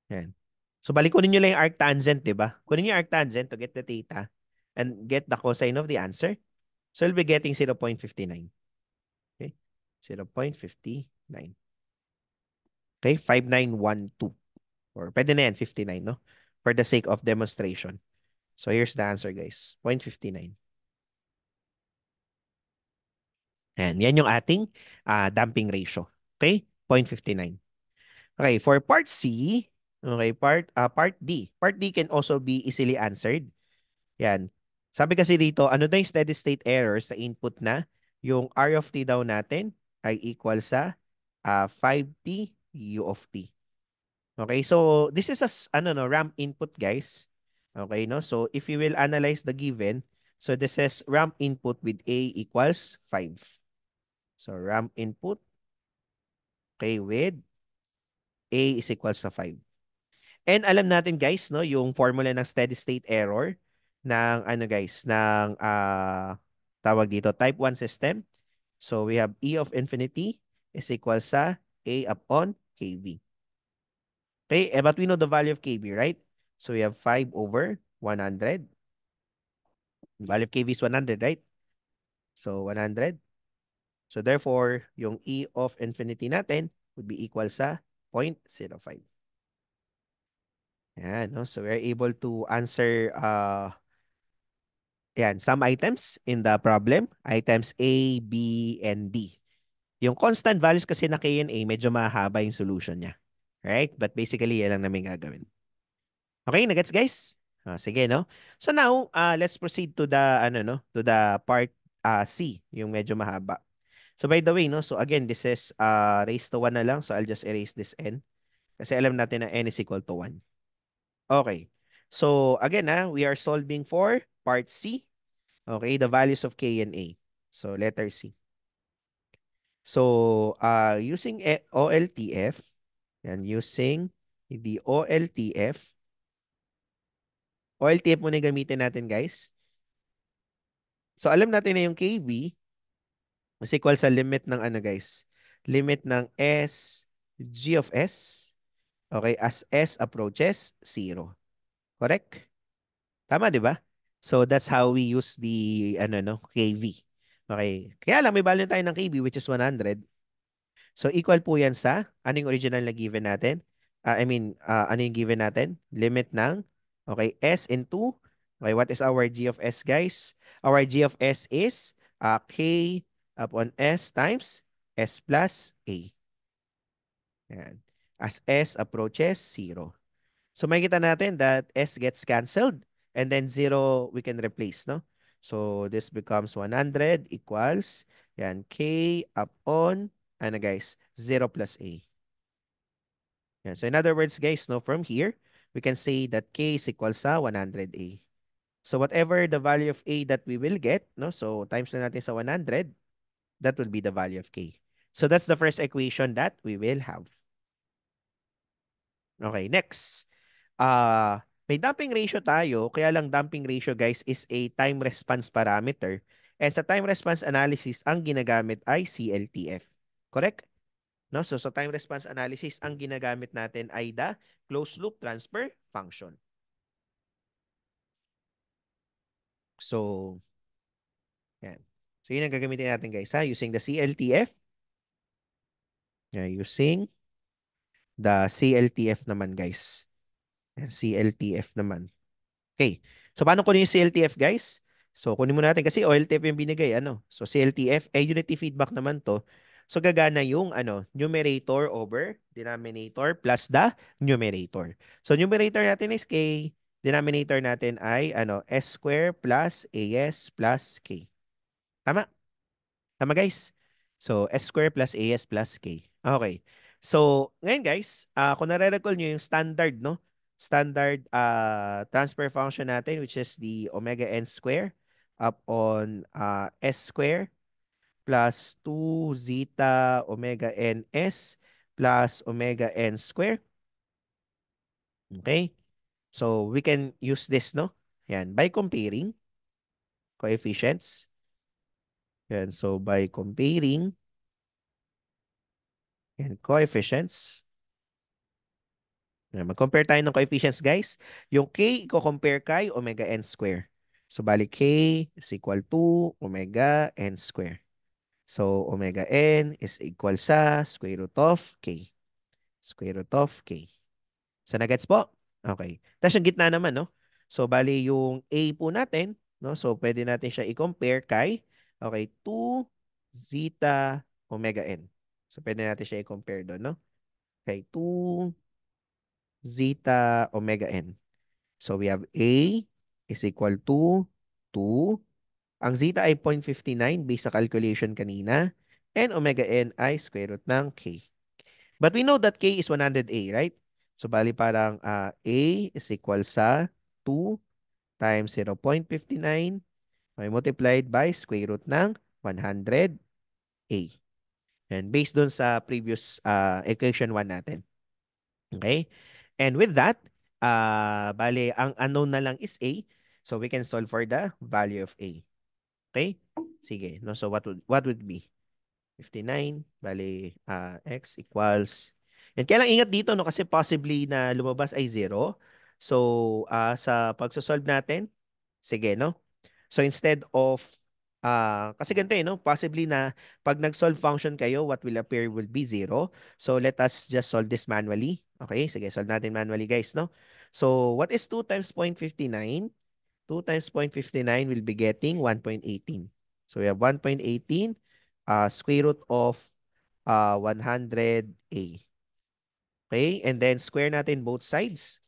Yan. So, bali, kunin nyo lang yung arctangent, di ba? Kunin nyo yung arctangent to get the theta and get the cosine of the answer. So, you'll be getting 0.59. Okay? 0.59. Okay? 5912. Or pwede na yan, 59, no? For the sake of demonstration. So, here's the answer, guys. 0.59. Yan yung ating damping ratio. Okay? 0.59. Okay, for part C, okay, part D. Part D can also be easily answered. Yan. Sabi kasi dito, ano na yung steady state error sa input na yung R of t daw natin ay equal sa 5t u of t. Okay, so this is ano no, ramp input, guys. Okay, no? So if you will analyze the given, so this is ramp input with A equals 5. So ramp input, okay, with A is equals to 5. And alam natin, guys, no, yung formula ng steady state error ng ano, guys, ng tawag dito type 1 system. So we have E of infinity is equal sa A upon kV. Okay, but we know the value of kV, right? So we have 5 over 100. The value of kV is 100, right? So 100. So therefore, yung E of infinity natin would be equal sa 0.05. Yan, no? So we're able to answer some items in the problem. Items A, B, and D. Yung constant values kasi na K and A, medyo mahaba yung solution niya. Right? But basically, yan lang namin gagawin. Okay, nagets, guys? Sige, no? So now, let's proceed to the, ano, no? To the part C, yung medyo mahaba. So by the way, no? So again, this is raised to 1 na lang. So I'll just erase this n. Kasi alam natin na n is equal to 1. Okay. So again, we are solving for part C. Okay, the values of K and A. So letter C. So using OLTF, and using the OLTF muna yung gamitin natin, guys. So alam natin na yung KV is equal sa limit ng ano, guys? Limit ng S, G of S, okay, as S approaches 0. Correct? Tama, di ba? So that's how we use the ano, no, KV. Okay. Kaya lang may value tayo ng KV which is 100. So equal po yan sa ano yung original na given natin? Ano yung given natin? Limit ng okay, S into okay, what is our G of S, guys? Our G of S is K upon S times S plus A. Yan. As S approaches 0. So makikita natin that S gets cancelled and then 0 we can replace, no? So this becomes 100 equals yan, K upon ano, guys, 0 plus A. Yan. So in other words, guys, no, from here, we can say that K is equal sa 100A. So whatever the value of A that we will get, no? So times na natin sa 100, that will be the value of K. So that's the first equation that we will have. Okay, next. May damping ratio tayo, kaya lang damping ratio, guys, is a time response parameter. And sa time response analysis, ang ginagamit ay CLTF. Correct? No? So sa time response analysis, ang ginagamit natin ay the closed loop transfer function. So, yan. So, yun ang gagamitin natin guys ha. Using the CLTF. Yeah, using the CLTF naman guys. Yan, CLTF naman. Okay. So, paano kunin yung CLTF, guys? So, kunin mo natin kasi OLTF yung binigay, ano? So, CLTF, unity feedback naman to. So, gagana yung, numerator over denominator plus the numerator. So, numerator natin is K. Denominator natin ay, S square plus AS plus K. Tama? Tama, guys? So, S square plus AS plus K. Okay. So, ngayon guys, kung nare-recall nyo yung standard, no? Standard transfer function natin, which is the omega n square up on S square plus 2 zeta omega n S plus omega n square. Okay? So, we can use this, no? Yan, by comparing coefficients. Yan, so by comparing yan, coefficients. Mag-compare tayo ng coefficients, guys. Yung K, i-compare kay omega n square. So, bali K is equal to omega n square. So, omega n is equal sa square root of K. Square root of K. So, nagets po? Okay. Tapos yung gitna naman, no? So, bali yung A po natin, no? So, pwede natin siya i-compare kay, okay, 2 zeta omega n. So, pwede natin siya i-compare doon, no? Okay, 2 zeta omega n. So we have A is equal to 2. Ang zeta ay 0.59 based sa calculation kanina. And omega n ay square root ng K. But we know that K is 100A, right? So bali parang A is equal sa 2 times 0.59 may multiplied by square root ng 100A. And based dun sa previous equation 1 natin. Okay? And with that, bale, ang unknown na lang is A. So we can solve for the value of A. Okay? Sige. No? So what would be? 59, bale, X equals. And kaya lang ingat dito, no? Kasi possibly na lumabas ay 0. So, sa pagsosolve natin, sige, no? So instead of kasi ganito no, possibly na pag nag-solve function kayo, what will appear will be 0. So let us just solve this manually. Okay, sige, solve natin manually guys, no? So what is 2 times 0.59? 2 times 0.59 will be getting 1.18. So we have 1.18 square root of 100A. Okay, and then square natin both sides.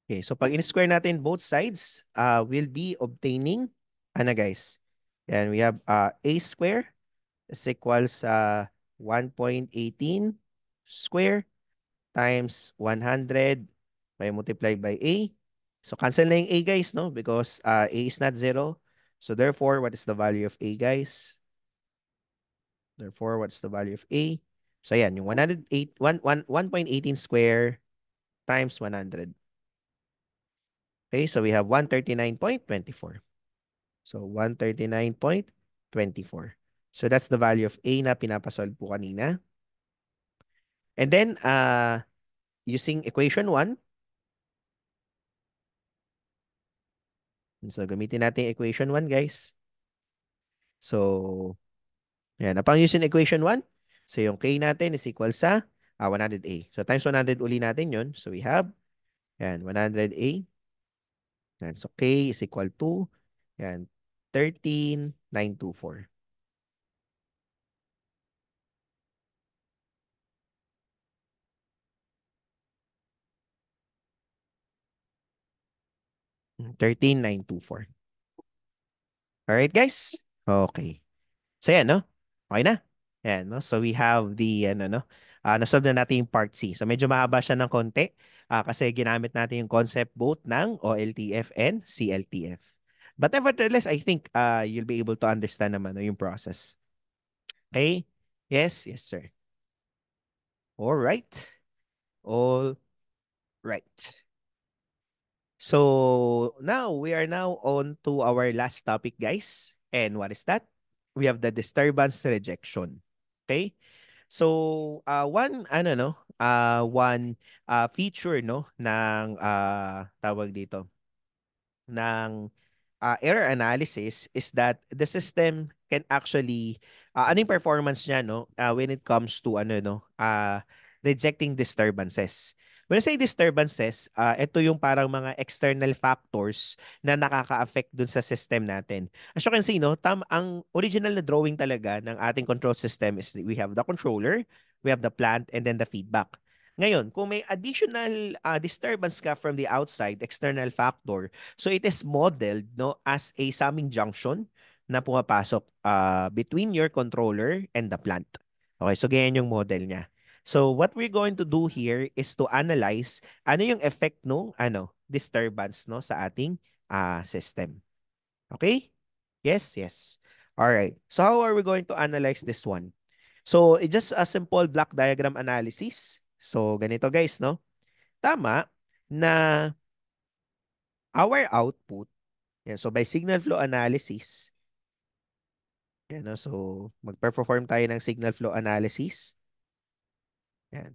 Okay, so pag in-square natin both sides, we'll be obtaining, ano guys? And we have a square is equals 1.18 square times 100 by multiplied by a. So cancel na yung a guys, no? Because a is not 0. So therefore, what is the value of a guys? Therefore, what's the value of a? So ayan, yung 1.18 square times 100. Okay, so we have 139.24. So 139.24. So that's the value of A na pinapasolve po kanina. And then, using equation 1, so gamitin natin equation 1, guys. So, yan. Upang using equation 1, so yung K natin is equal sa 100A. So times 100 uli natin yun. So we have, yan, 100A. Yan. So K is equal to, yan, 13,924. 13,924. Alright, guys? Okay. So, yan, no? Okay na? Yan, no? So, we have the, no? Nasolve na natin yung part C. So, medyo mahaba siya ng konti kasi ginamit natin yung concept both ng OLTF and CLTF. But nevertheless, I think you'll be able to understand naman no, yung process. Okay? Yes? Yes, sir. All right. All right. So, now, we are now on to our last topic, guys. And what is that? We have the disturbance rejection. Okay? So, one ano no, one feature no ng tawag dito ng error analysis is that the system can actually ano yung performance niya no when it comes to ano no rejecting disturbances. When I say disturbances, ito yung parang mga external factors na nakaka-affect dun sa system natin. As you can see, no, ang original na drawing talaga ng ating control system is we have the controller, we have the plant, and then the feedback. Ngayon, kung may additional disturbance ka from the outside, external factor, so it is modeled no as a summing junction na pumapasok between your controller and the plant. Okay, so ganyan yung model niya. So what we're going to do here is to analyze ano yung effect no ano disturbance no sa ating system. Okay? Yes, yes. All right. So how are we going to analyze this one? So it's just a simple block diagram analysis. So ganito guys, no? Tama na our output. Yan. So by signal flow analysis, yan, no? So magperform tayo ng signal flow analysis. Yan.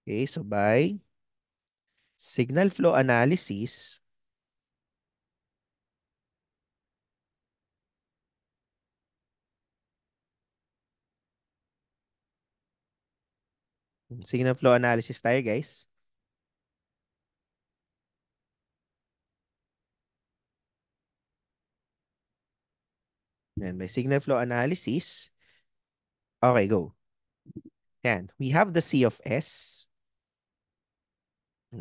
Okay, so by signal flow analysis, signal flow analysis tayo guys. Yan, by signal flow analysis. Okay, go. Yan, we have the C of S.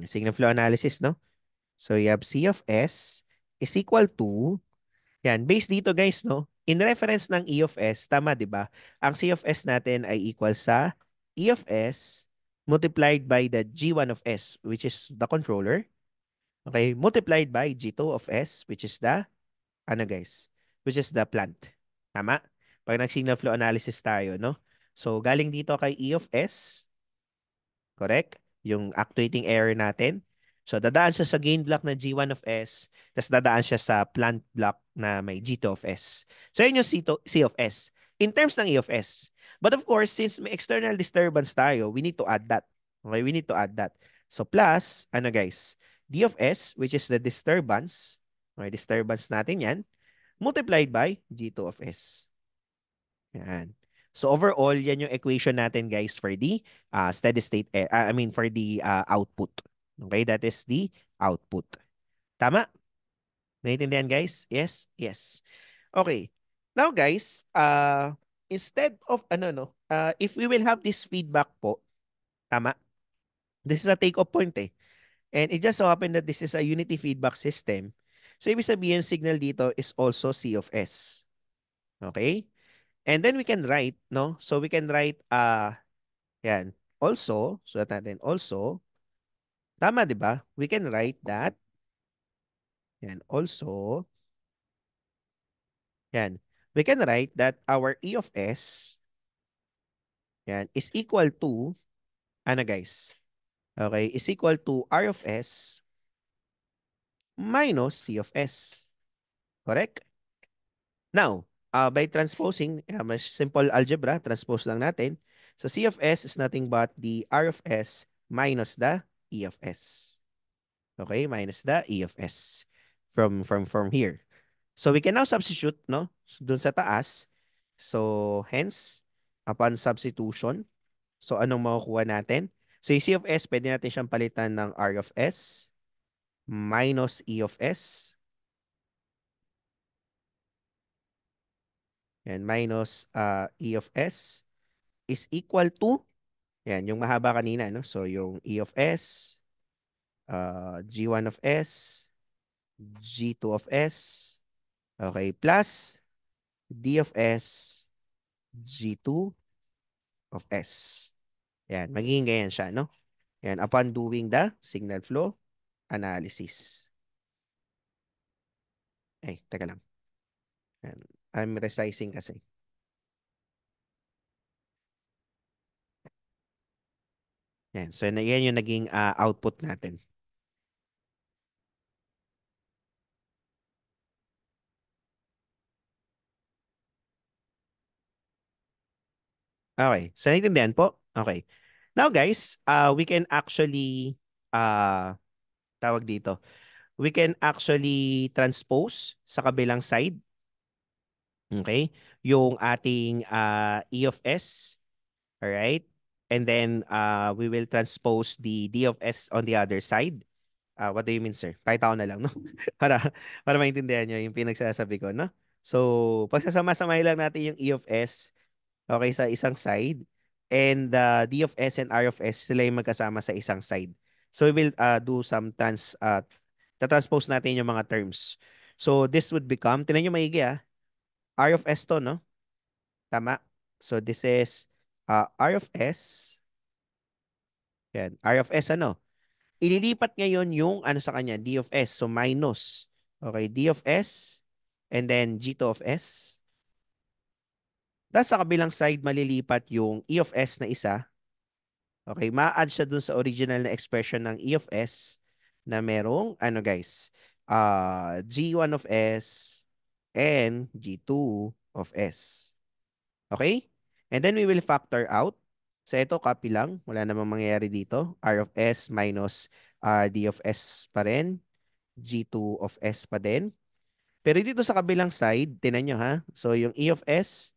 Signal flow analysis, no? So you have C of S is equal to, yan, based dito guys, no? In reference ng E of S, tama 'di ba? Ang C of S natin ay equal sa E of S multiplied by the G1 of S, which is the controller. Okay, multiplied by G2 of S, which is the, ano guys, which is the plant. Tama? Pag nag-signal flow analysis tayo, no? So, galing dito kay E of S, correct? Yung actuating error natin. So, dadaan siya sa gain block na G1 of S, tapos dadaan siya sa plant block na may G2 of S. So, yun yung C of S. In terms ng E of S. But of course, since may external disturbance tayo, we need to add that. Okay, we need to add that. So, plus, ano guys, D of S, which is the disturbance. Okay, disturbance natin yan, multiplied by G2 of S. Yan. So overall, yan yung equation natin guys for the steady state, I mean for the output. Okay, that is the output. Tama? Naintindihan guys? Yes? Yes. Okay. Now guys, instead of ano no, if we will have this feedback po, tama? This is a take-off point eh. And it just so happened that this is a unity feedback system. So ibig sabihin, signal dito is also C of S. Okay? And then we can write, no? So we can write, yan. Also, sulat natin also, tama 'di ba? We can write that, yan, also, yan. We can write that our E of S, yan, is equal to, ano guys? Okay, is equal to R of S minus C of S. Correct? Now, by transposing, mas simple algebra, transpose lang natin. So C of S is nothing but the R of S minus the E of S. Okay, minus the E of S from here. So we can now substitute, no? Dun sa taas. So hence, upon substitution, so anong makukuha natin? So yung C of S, pwede natin siyang palitan ng R of S minus E of S and minus E of S is equal to, yan, yung mahaba kanina, no? So yung E of S, G1 of S, G2 of S, okay, plus D of S, G2 of S. Yan, magiging ganyan siya, no? Yan, upon doing the signal flow analysis. Ay, teka lang. Yan. I'm resizing kasi. Yan, so yan yung naging output natin. Okay. So, naintindihan po? Okay. Now, guys, we can actually, uh, tawag dito, we can actually transpose sa kabilang side, okay, yung ating E of S, alright? And then, we will transpose the D of S on the other side. What do you mean, sir? Pakita ko na lang, no? Para, para maintindihan nyo yung pinagsasabi ko, no? So, pagsasama-samahin lang natin yung E of S, okay, sa isang side. And D of S and R of S, sila yung magkasama sa isang side. So, we will do some transpose natin yung mga terms. So, this would become, tinan nyo maigi R of S to, no? Tama. So, this is R of S. Yan. R of S ano? Ililipat ngayon yung ano sa kanya, D of S. So, minus. Okay, D of S. And then G2 of S. Tapos sa kabilang side, malilipat yung E of S na isa. Okay, ma-add siya dun sa original na expression ng E of S na merong, ano guys, G1 of S and G2 of S. Okay? And then we will factor out. So ito, copy lang. Wala namang mangyayari dito. R of S minus D of S pa rin. G2 of S pa din. Pero dito sa kabilang side, tinan nyo ha. So yung E of S,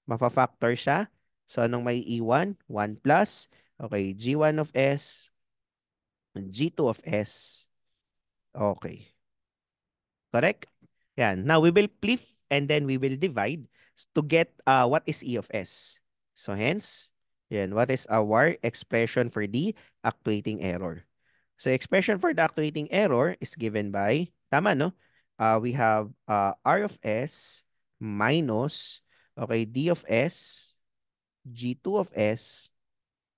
mafa-factor siya. So anong may E1? 1 plus. Okay, G1 of S, G2 of S. Okay. Correct? Yan. Now, we will flip and then we will divide to get what is E of S. So, hence, yan, what is our expression for the actuating error? So, expression for the actuating error is given by, tama, no? We have R of S minus, okay, D of S, G2 of S,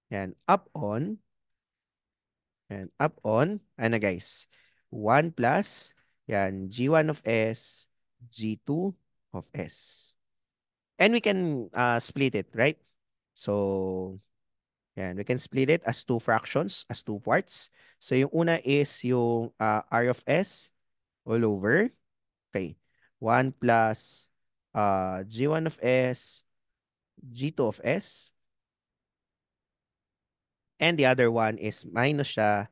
yan, up on, ano guys, 1 plus, yan, G1 of S, G2 of S. And we can split it, right? So, yan, we can split it as two fractions, as two parts. So, yung una is yung R of S all over. Okay. 1 plus G1 of S, G2 of S. And the other one is minus siya.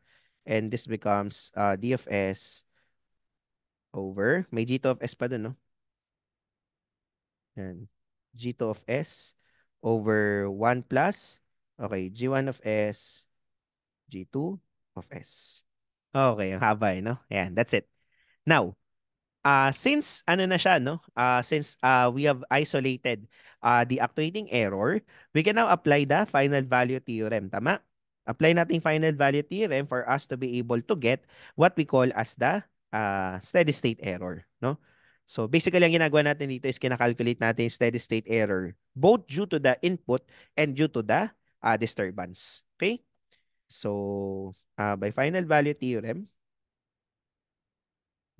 And this becomes D of S over. May G2 of S pa dun, no? Yan. G2 of S over 1 plus. Okay, G1 of S, G2 of S. Okay, ang haba no? Yan, that's it. Now, since ano na siya, no? Since we have isolated the actuating error, we can now apply the final value theorem. Tama? Apply natin final value theorem for us to be able to get what we call as the steady state error. No? So basically, ang ginagawa natin dito is kinakalculate natin yung steady state error both due to the input and due to the disturbance. Okay? So, by final value theorem,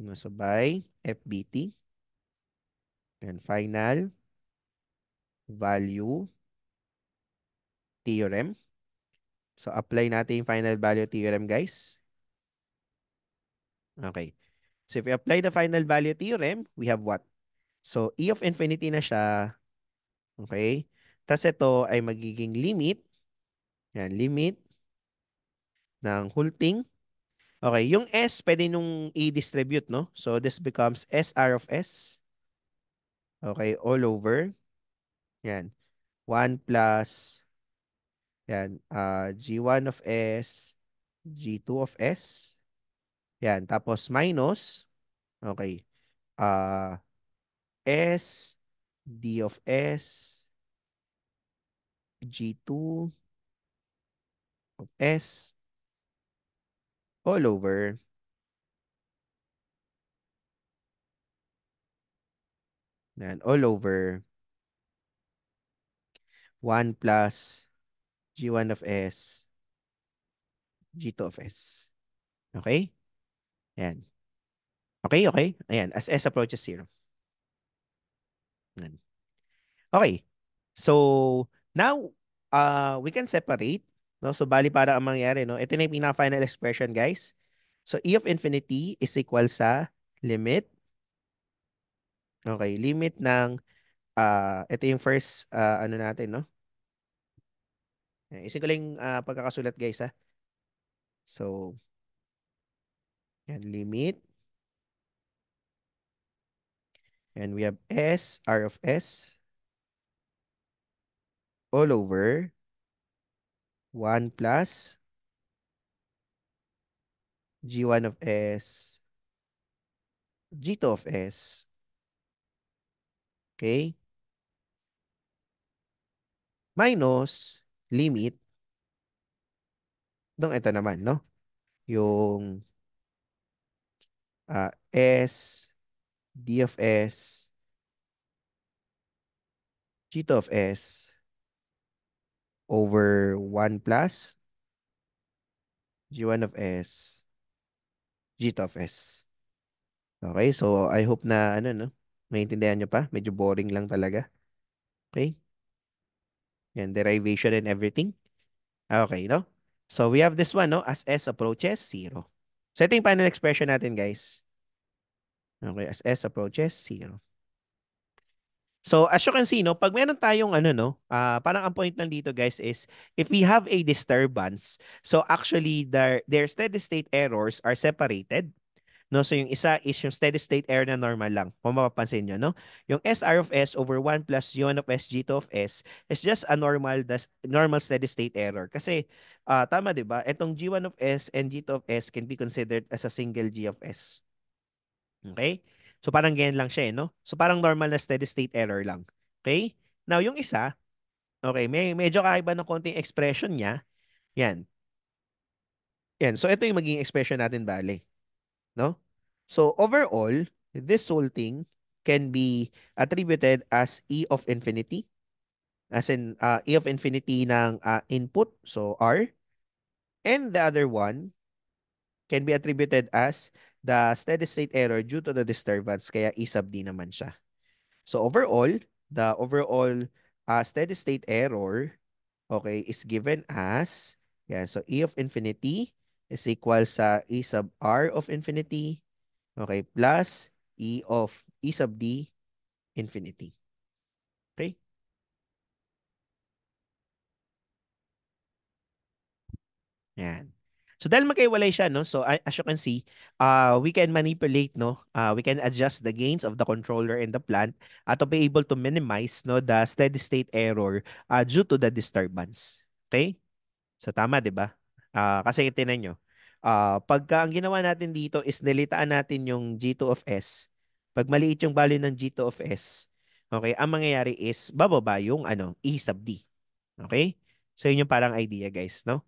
no, so by FBT, and final value theorem. So, apply natin yung final value theorem, guys. Okay. So, if we apply the final value theorem, we have what? So, E of infinity na siya. Okay. Tapos ito ay magiging limit. Yan, limit ng hulting. Okay. Yung S, pwede nung i-distribute, no? So, this becomes SR of S. Okay. All over. Yan. 1 plus, yan, G1 of S, G2 of S. Yan. Tapos minus, okay, uh, S, D of S, G2 of S, all over, yan, all over, 1 plus G1 of S, G2 of S. Okay? Yan. Okay, okay. Ayan, as S approaches 0. Yan. Okay. So, now, we can separate. No? So, bali para ang mangyari, no? Ito na yung pinaka-final expression, guys. So, E of infinity is equal sa limit. Okay, limit ng, ito yung first, ano natin, no? Isin ko lang yung pagkakasulat guys ha. So, yan, limit. And we have S, R of S, all over 1 plus G1 of S, G2 of S. Okay? Minus limit nung ito naman, no? Yung S, D of S, G2 of S over 1 plus G1 of S, G2 of S. Okay? So, I hope na, ano, no? Maintindihan nyo pa? Medyo boring lang talaga. Okay? Yan, derivation and everything. Okay, no? So, we have this one, no? As S approaches 0. So, ito yung final expression natin, guys. Okay, as S approaches 0. So, as you can see, no, pag meron tayong ano, no, parang ang point lang dito, guys, is if we have a disturbance, so actually, their steady state errors are separated. No, so yung isa is yung steady state error na normal lang. Kung mapapansin nyo, no? Yung SR of S over 1 plus U1 of S, G2 of S is just a normal steady state error. Kasi, tama, di ba? Itong G1 of S and G2 of S can be considered as a single G of S. Okay? So parang ganyan lang siya, no? So parang normal na steady state error lang. Okay? Now, yung isa, okay, medyo kakaiba ng konting expression niya. Yan. Yan. So ito yung magiging expression natin, bale. No? So overall, this whole thing can be attributed as E of infinity, as in E of infinity ng input, so R, and the other one can be attributed as the steady state error due to the disturbance, kaya E sub D naman siya. So overall, the overall steady state error, okay, is given as, yeah, so E of infinity is equal sa E sub R of infinity, okay, plus E sub D infinity. Okay? Yan. So dahil magkaiwalay siya, no? So as you can see, we can manipulate, no? We can adjust the gains of the controller and the plant to be able to minimize, no, the steady state error due to the disturbance. Okay? So tama, 'di ba? Kasi tinan nyo, pagka ang ginawa natin dito is nilitaan natin yung G2 of S. Pag maliit yung value ng G2 of S, okay, ang mangyayari is bababa yung ano, E sub D. Okay? So yun yung parang idea, guys, no?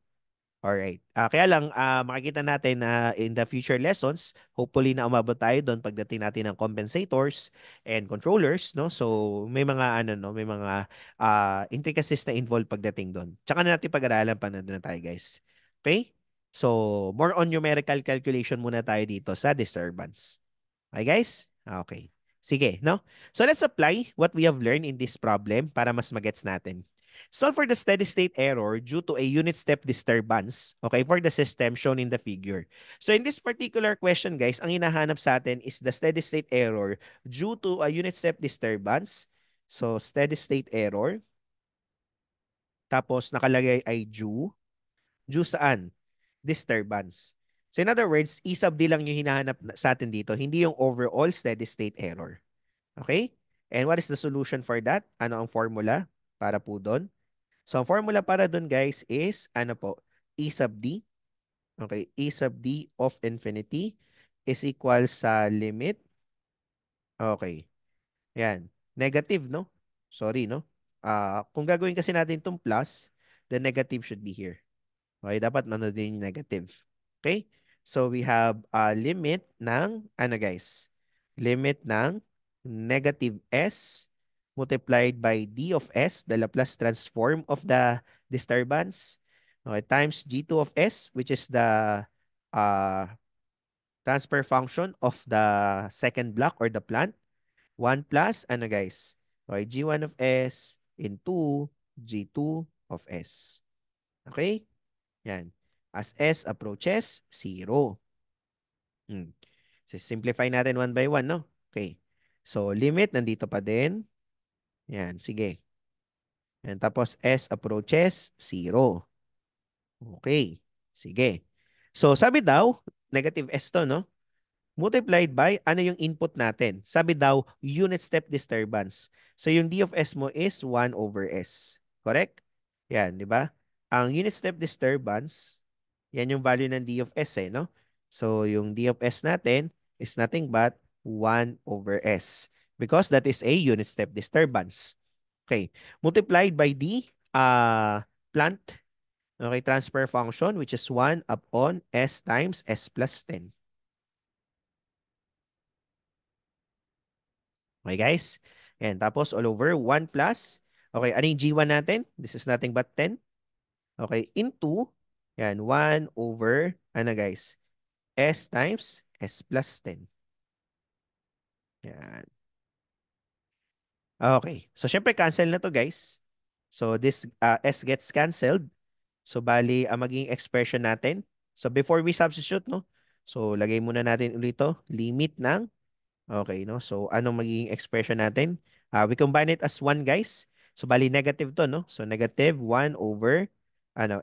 Alright. Kaya lang, makikita natin na in the future lessons, hopefully na umabot tayo doon pagdating natin ng compensators and controllers, no? So, may mga ano, no? May mga intricacies na involved pagdating doon. Tsaka na natin pag-aralan pa na doon na tayo, guys. Okay? So, more on numerical calculation muna tayo dito sa disturbance. Okay, guys? Okay. Sige, no? So, let's apply what we have learned in this problem para mas magets natin. Solve for the steady state error due to a unit step disturbance, okay, for the system shown in the figure. So in this particular question, guys, ang hinahanap sa atin is the steady state error due to a unit step disturbance. So steady state error, tapos nakalagay ay due. Due saan? Disturbance. So in other words, E sub D lang yung hinahanap sa atin dito, hindi yung overall steady state error. Okay? And what is the solution for that? Ano ang formula para po doon? So, ang formula para dun, guys, is, ano po, E sub D. Okay, E sub D of infinity is equal sa limit. Okay, yan. Negative, no? Sorry, no? Kung gagawin kasi natin itong plus, the negative should be here. Okay, dapat nandun din yung negative. Okay? So, we have a limit ng, ano guys? Limit ng negative S multiplied by D of S, the Laplace transform of the disturbance, okay, times G2 of S, which is the uh, transfer function of the second block or the plant. 1 plus, ano guys? Okay, G1 of S into G2 of S. Okay? Yan. As S approaches 0. Hmm. So, simplify natin one by one, no? Okay. So, limit, nandito pa din. Yan, sige. And tapos S approaches 0. Okay. Sige. So, sabi daw, negative S to, no? Multiplied by, ano yung input natin? Sabi daw, unit step disturbance. So, yung D of S mo is 1 over S. Correct? Yan, di ba? Ang unit step disturbance, yan yung value ng D of S eh, no? So, yung D of S natin is nothing but 1 over S because that is a unit step disturbance. Okay. Multiplied by the plant, okay, transfer function, which is 1 upon S times S plus 10. Okay, guys? And tapos all over 1 plus, okay, ano yung G1 natin? This is nothing but 10. Okay, into, yan, 1 over, ano guys? S times S plus 10. Yan. Okay. So, syempre, cancel na to, guys. So, this S gets canceled. So, bali, ang maging expression natin. So, before we substitute, no? So, lagay muna natin ulit to. Limit ng, okay, no? So, anong magiging expression natin? We combine it as 1, guys. So, bali, negative to, no? So, negative 1 over,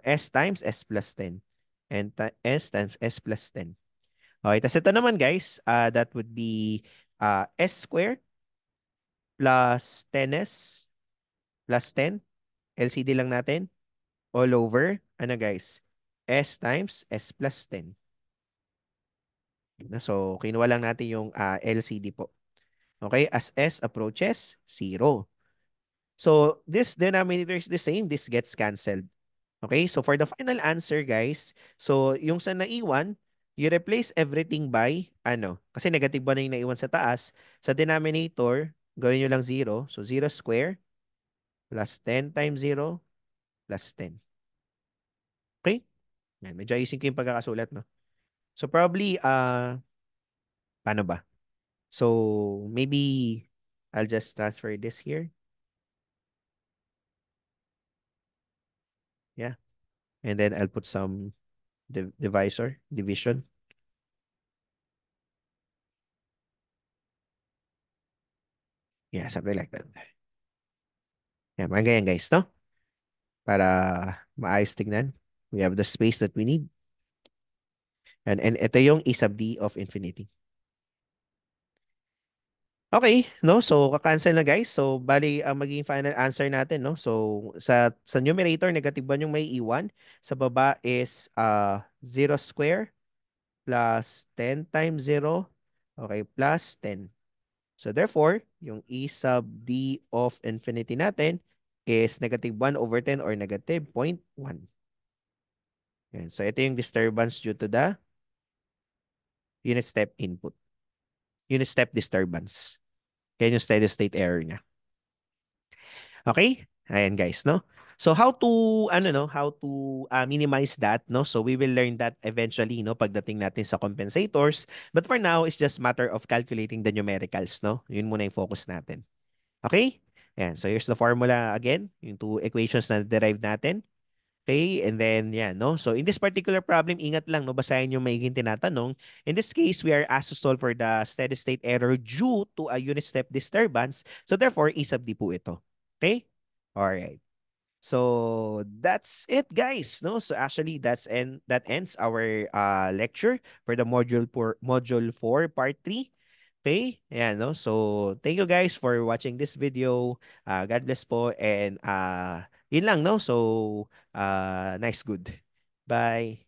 S times S plus 10. And S times S plus 10. Okay, tapos ito naman, guys, that would be S squared plus 10S plus 10. LCD lang natin. All over, ano guys? S times S plus 10. So, kinuha lang natin yung LCD po. Okay, as S approaches 0. So, this denominator is the same. This gets canceled. Okay, so for the final answer, guys, so yung sa naiwan, you replace everything by, kasi negative 1 na yung naiwan sa taas. Sa denominator, gawin nyo lang 0. So, 0 square plus 10 times 0 plus 10. Okay? Yan, medyo ayusin ko yung pagkakasulat, no? So, probably, paano ba? So, maybe I'll just transfer this here. Yeah. And then I'll put some division. Yeah, something like that. Yeah, mga ganyan guys, no? Para maayos tignan. We have the space that we need. And ito yung A sub D of infinity. Okay, no? So, ka-cancel na guys. So, bali, ang magiging final answer natin, no? So, sa numerator, negative 1 yung may iwan. Sa baba is 0 square plus 10 times 0. Okay, plus 10. So, therefore, yung E sub D of infinity natin is negative 1 over 10 or negative 0.1. Yan. So, ito yung disturbance due to the unit step input. Unit step disturbance. Yan yung steady state error niya. Okay? Ayan guys, no? So how to minimize that, no? So we will learn that eventually, no, pagdating natin sa compensators. But for now, it's just matter of calculating the numericals, no? Yun muna yung focus natin. Okay? Ayan. So here's the formula again, yung two equations na derived natin. Okay, and then yeah, no. So in this particular problem, ingat lang no, basahin yung maiging tinatanong. In this case, we are asked to solve for the steady state error due to a unit step disturbance. So therefore, E sub D po ito. Okay? All right. So that's it, guys. No, so actually that ends our lecture for the module 4 part 3. Okay? Yeah, no. So thank you guys for watching this video. God bless po and yun lang no. So nice good. Bye.